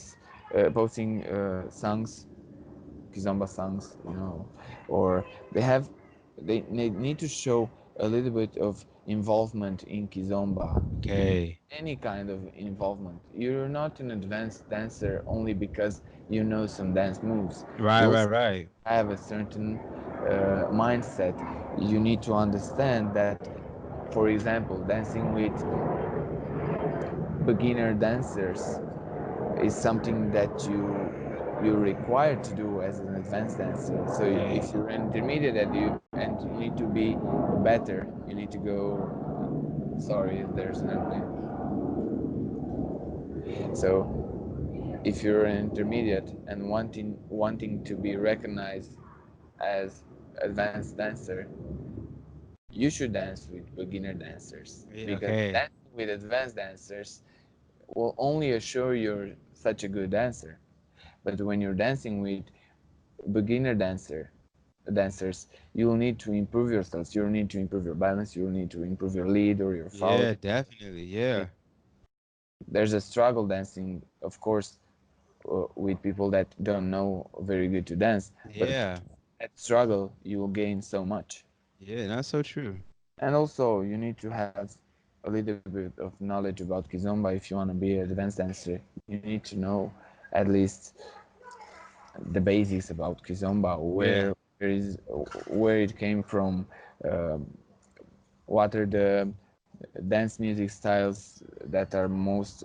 songs, Kizomba songs, or they have they need to show a little bit of involvement in Kizomba, Okay. any kind of involvement. You're not an advanced dancer only because you know some dance moves. Right, You right, also right. have a certain mindset. You need to understand that, for example, dancing with beginner dancers is something that you're required to do as an advanced dancer. So Okay. if you're intermediate and you need to be better, you need to go. Sorry, there's an airplane. So if you're an intermediate and wanting to be recognized as advanced dancer, you should dance with beginner dancers, Yeah, because okay. dancing with advanced dancers will only assure you're such a good dancer. But when you're dancing with beginner dancers, you'll need to improve yourselves. You'll need to improve your balance. You'll need to improve your lead or your Yeah, following. definitely. Yeah. There's a struggle dancing, of course, with people that don't know very good to dance, but Yeah. that struggle you will gain so much. Yeah, that's so true. And also you need to have a little bit of knowledge about Kizomba if you want to be an advanced dancer. You need to know at least the basics about Kizomba, Yeah. where it came from, um, what are the dance music styles that are most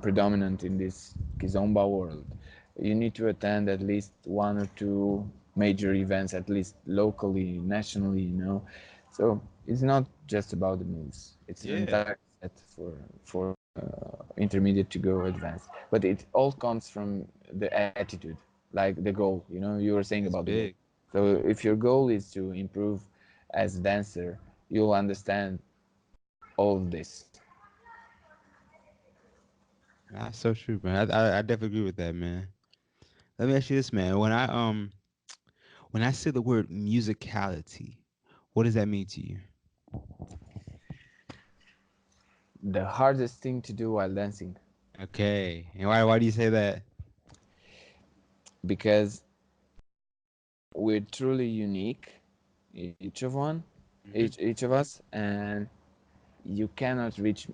predominant in this Kizomba world. You need to attend at least one or two major events, at least locally, nationally, So it's not just about the moves. It's an Yeah. entire set for intermediate to go advanced. But it all comes from the attitude, like the goal. You were saying That's about the goal. big. So if your goal is to improve as a dancer, you'll understand all of this. That's so true, man. I definitely agree with that, man. Let me ask you this, man. When I say the word musicality, what does that mean to you? The hardest thing to do while dancing, Okay. And why do you say that? because we're truly unique, each of one, Hmm. each of us, and you cannot reach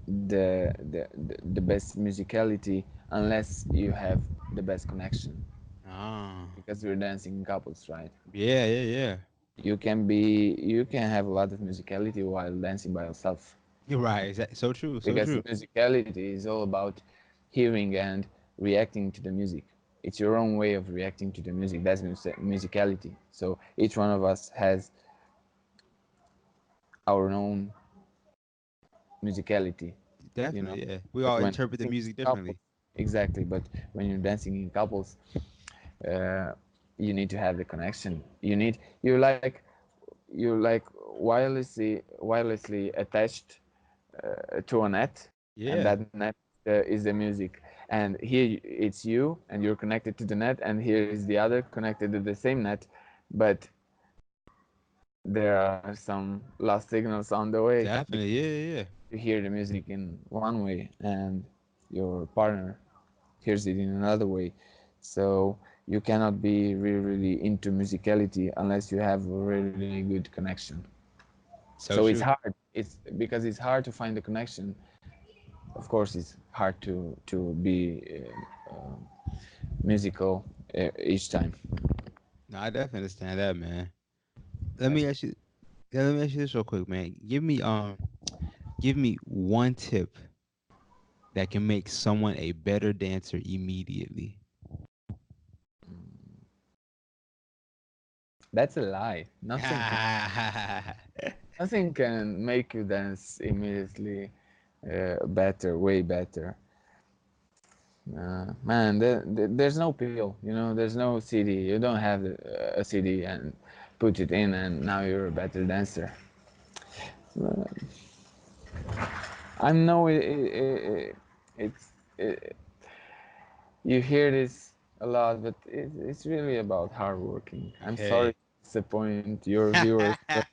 the best musicality unless you have the best connection, Oh. because we're dancing in couples, right? Yeah, yeah, yeah. You can have a lot of musicality while dancing by yourself, You're right. So true. So because true. musicality is all about hearing and reacting to the music. It's your own way of reacting to the music. That's musicality. So each one of us has our own musicality, you know. Definitely, yeah. We But all when interpret the dancing music in couples, differently. exactly. But when you're dancing in couples, uh, you need to have the connection. You're like wirelessly attached to a net, and Yeah, that net is the music. And here it's you, and you're connected to the net, and here is the other connected to the same net, but there are some lost signals on the way, because definitely. Yeah, yeah, you hear the music in one way and your partner hears it in another way. So you cannot be really, really into musicality unless you have a really, really good connection. so So it's true. hard. It's because it's hard to find the connection. Of course, it's hard to be musical each time. No, I definitely understand that, man. Let me ask you. Yeah, let me ask you this real quick, man. Give me one tip that can make someone a better dancer immediately. That's a lie. Nothing can make you dance immediately better, way better. Man, there's no pill. There's no CD. You don't have a CD and put it in, and now you're a better dancer. I know it, you hear this a lot, but it's really about hard working. I'm sorry Hey. to disappoint your viewers, but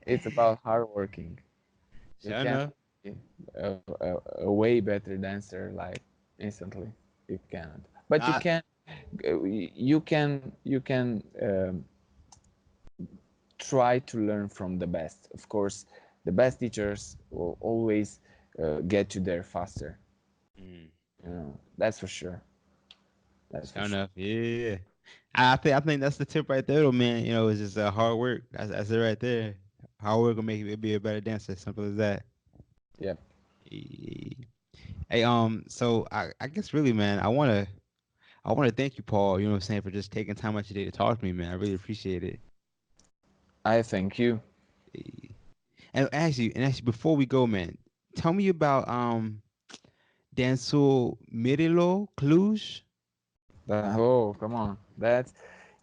it's about hard working. You Sure can enough. be a way better dancer like instantly. You cannot, but Nah, you can try to learn from the best. Of course, the best teachers will always get you there faster. mm, That's for sure. That's for sure sure. enough. Yeah. I think that's the tip right there, though, man. It's just hard work. That's it right there. Hard work will make you be a better dancer. Simple as that. Yep. Eh, Hey, so I guess really, man, I wanna thank you, Paul. You know what I'm saying, for just taking time out your day to talk to me, man. I really appreciate it. I thank you. Eh, And actually, before we go, man, tell me about Dansul Mirilo Cluj. Oh, come on. That's,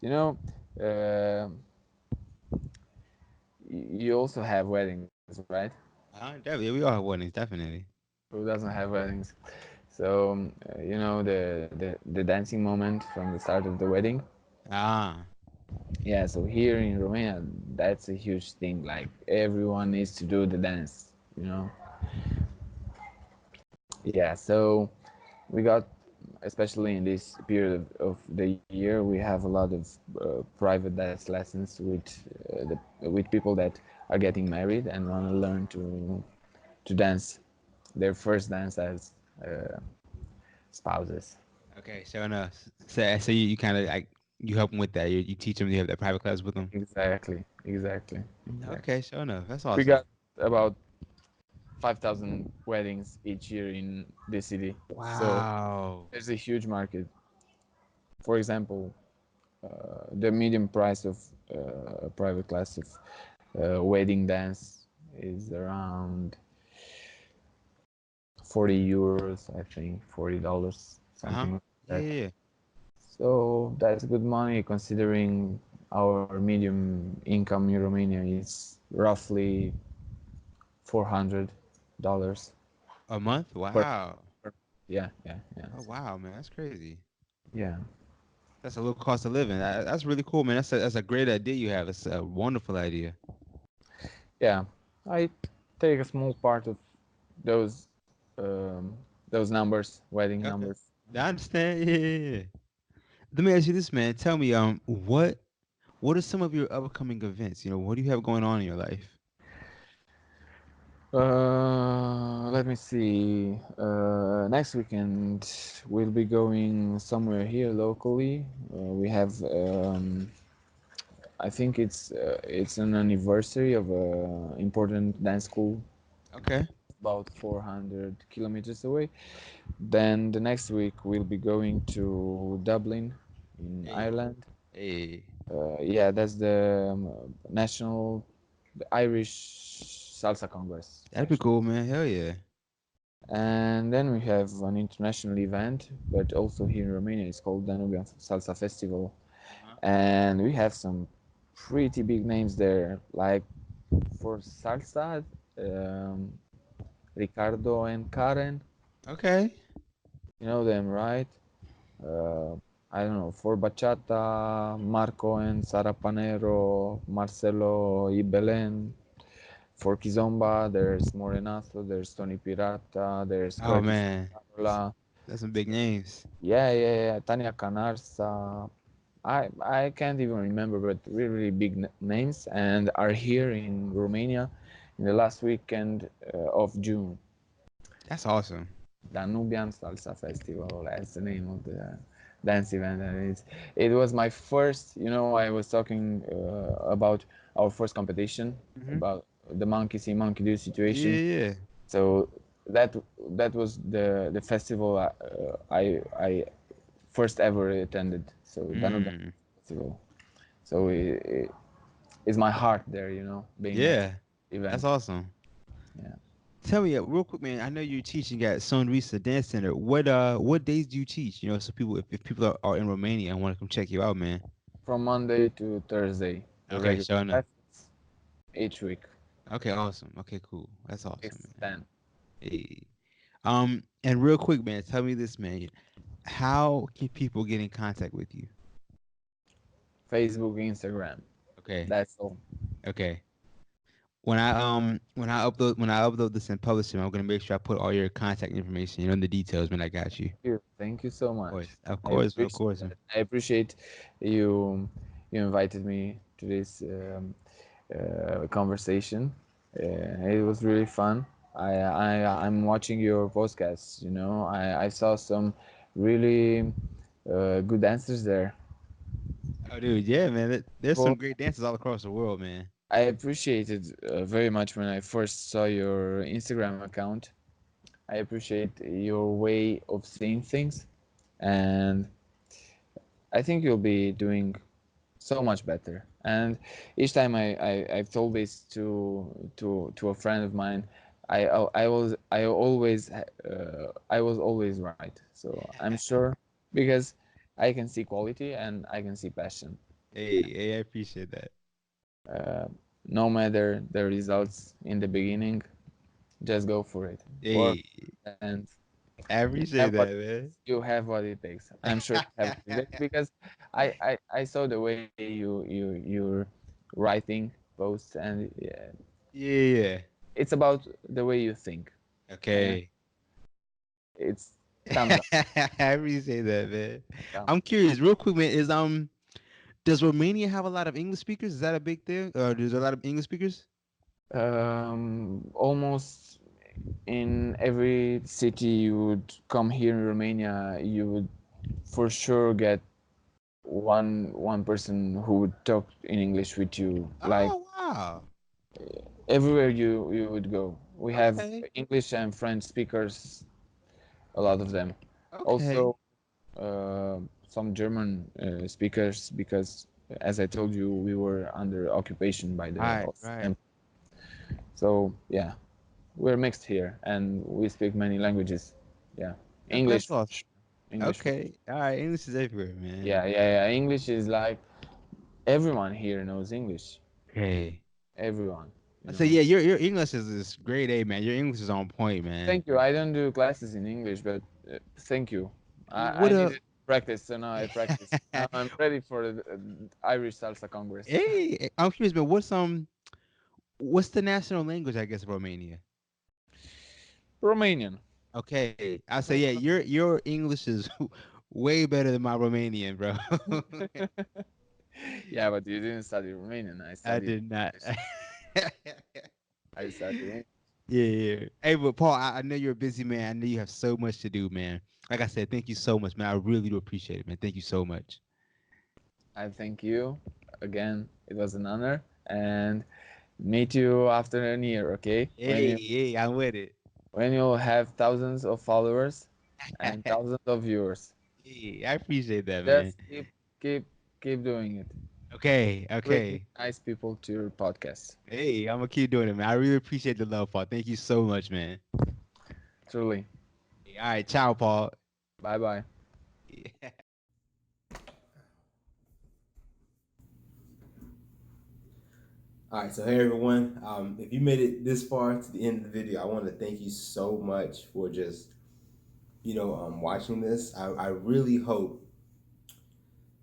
you know, uh, you also have weddings, right? Definitely, we all have weddings, definitely. Who doesn't have weddings? So, the dancing moment from the start of the wedding. Ah, Yeah, so here in Romania, that's a huge thing. Like, everyone needs to do the dance, you know? Yeah, so we got, especially in this period of the year, we have a lot of private dance lessons with people that are getting married and want to learn to dance their first dance as uh, spouses. okay, sure enough. So you kind of like you help them with that. You teach them. You have that private class with them. Exactly, exactly, exactly. Okay, sure enough. That's We awesome. got about 5,000 weddings each year in this city, so Wow. there's a huge market. For example, the medium price of a private class of wedding dance is around 40 euros, I think, $40, Uh huh. something like Yeah, that. yeah. So that's good money considering our medium income in Romania is roughly $400 A month? per. Wow. Yeah, yeah, yeah. Oh wow, man, that's crazy. Yeah, That's a low cost of living. That's really cool, man. That's a great idea you have. It's a wonderful idea. yeah. I take a small part of those um, those numbers, wedding Okay. numbers. I understand. Yeah, yeah, yeah. Let me ask you this, man. Tell me, what are some of your upcoming events? What do you have going on in your life? Let me see. Next weekend we'll be going somewhere here locally. We have, I think it's an anniversary of a important dance school Okay. about 400 kilometers away. Then the next week we'll be going to Dublin in Hey, Ireland. hey, Yeah, that's the national, the Irish Salsa Congress that'd be actually. cool, man. Hell yeah. And then we have an international event, but also here in Romania, it's called Danubian Salsa Festival. Uh-huh. And we have some pretty big names there, like for salsa, um, Ricardo and Karen. Okay. You know them, right? Uh, I don't know. For bachata, Marco and Sara Panero, Marcelo y Belen. For Kizomba, there's Morenazo, there's Tony Pirata, there's Oh Curtis man, Paola. that's some big names. Yeah, yeah, yeah. Tanya Canarsa. I can't even remember, but really, really big names and are here in Romania in the last weekend of June. That's awesome. Danubian Salsa Festival. That's the name of the dance event, and it was my first. I was talking about our first competition Hmm. about the monkey see monkey do Yeah, situation. yeah. So that that was the festival I first ever attended. So Danubian Mm. Festival. So it's my heart there, being at Yeah. That's event. awesome. Yeah. Tell me, real quick, man. I know you're teaching at Sonrisa Dance Center. What days do you teach? So people, if people are in Romania and want to come check you out, man. From Monday to Thursday, the Okay, regular sure enough. lessons each week, Okay, awesome. Okay, cool. That's awesome, 6 to man. 10. Hey. And real quick, man, tell me this, man. How can people get in contact with you? Facebook, Instagram. Okay. That's all. Okay. When I upload this and publish it, I'm gonna make sure I put all your contact information, the details, man. I got you. Thank you so Of course. much. Of I course, of appreciate course. that. I appreciate you you invited me to this conversation. It was really fun. I'm watching your podcasts. I saw some really good answers there. Oh, dude, yeah, man. There's some Well, great dancers all across the world, man. I appreciated very much when I first saw your Instagram account. I appreciate your way of seeing things, and I think you'll be doing so much better. And each time I've told this to a friend of mine, I was always right. So I'm sure because I can see quality and I can see passion. Hey, I appreciate that. Uh, no matter the results in the beginning, just go for it. Work Hey, and I have appreciate what that, man. you have what it takes. I'm sure you have what it takes because I saw the way you're writing posts, and yeah, Yeah. it's about the way you think, and Okay. it's thumbs up, I appreciate that, man. thumbs I'm curious, real quick, man. Does Romania have a lot of English speakers? Is that a big thing? Or there's a lot of English speakers? up. Almost in every city you would come here in Romania, you would for sure get one person who would talk in English with you, like Oh, wow. everywhere you would go. We have Okay. English and French speakers, a lot of them. Okay. Also, uh, some German speakers, because as I told you, we were under occupation by the Right, Austrian. right. So yeah, we're mixed here, and we speak many languages. Yeah, That's English for awesome. sure. English for Okay. All right. English is everywhere, man. yeah. English is like everyone here knows English. Okay. Everyone, I you say, know. yeah, your English is grade A, man. Your English is on point, man. Thank you. I don't do classes in English, but thank you. I What a needed practice, so now I practice. Now I'm ready for the Irish Salsa Congress. Hey, I'm curious, man. What's the national language? I guess of Romania. Romanian. Okay, I say, yeah, your English is way better than my Romanian, bro. Yeah, but you didn't study Romanian. I did not. English. I studied English. Yeah, yeah. Hey, but Paul, I know you're a busy man. I know you have so much to do, man. Like I said, thank you so much, man. I really do appreciate it, man. Thank you so much. I thank you again. It was an honor, and meet you after a year. Okay, Hey, hey, I'm with it. when you'll have thousands of followers and thousands of viewers, Hey, I appreciate that, man. just keep keep doing it. Okay, Bring okay. nice people to your podcast. Hey, I'm gonna keep doing it, man. I really appreciate the love, Paul. Thank you so much, man. Truly. Hey, all right, ciao, Paul. Bye bye. All right, so hey everyone. If you made it this far to the end of the video, I want to thank you so much for just watching this. I really hope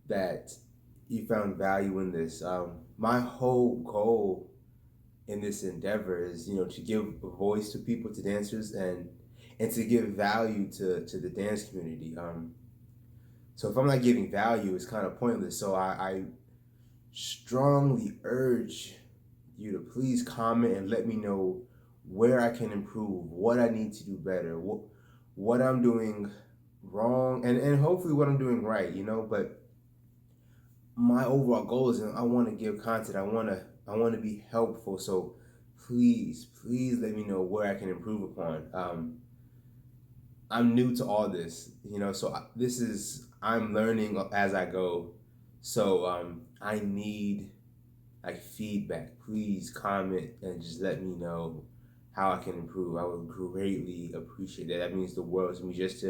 that you found value in this. My whole goal in this endeavor is to give a voice to people, to dancers, and to give value to the dance community. So if I'm not giving value, it's kind of pointless. So I strongly urge you to please comment and let me know where I can improve, what I need to do better, what I'm doing wrong, and hopefully what I'm doing right, but my overall goal is I want to give content. I want to be helpful. So please let me know where I can improve upon. I'm new to all this, so this is I'm learning as I go. So I need like feedback. Please comment and just let me know how I can improve. I would greatly appreciate that. That means the world to me just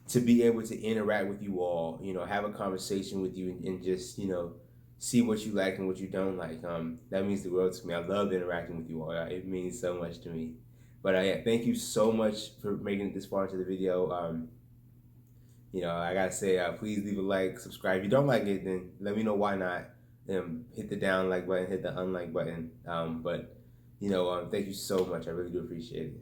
to be able to interact with you all, have a conversation with you and just, see what you like and what you don't like. That means the world to me. I love interacting with you all. It means so much to me. But yeah, thank you so much for making it this far into the video. I gotta say, please leave a like, subscribe. If you don't like it, then let me know why not. Hit the down like button, hit the unlike button. But thank you so much. I really do appreciate it.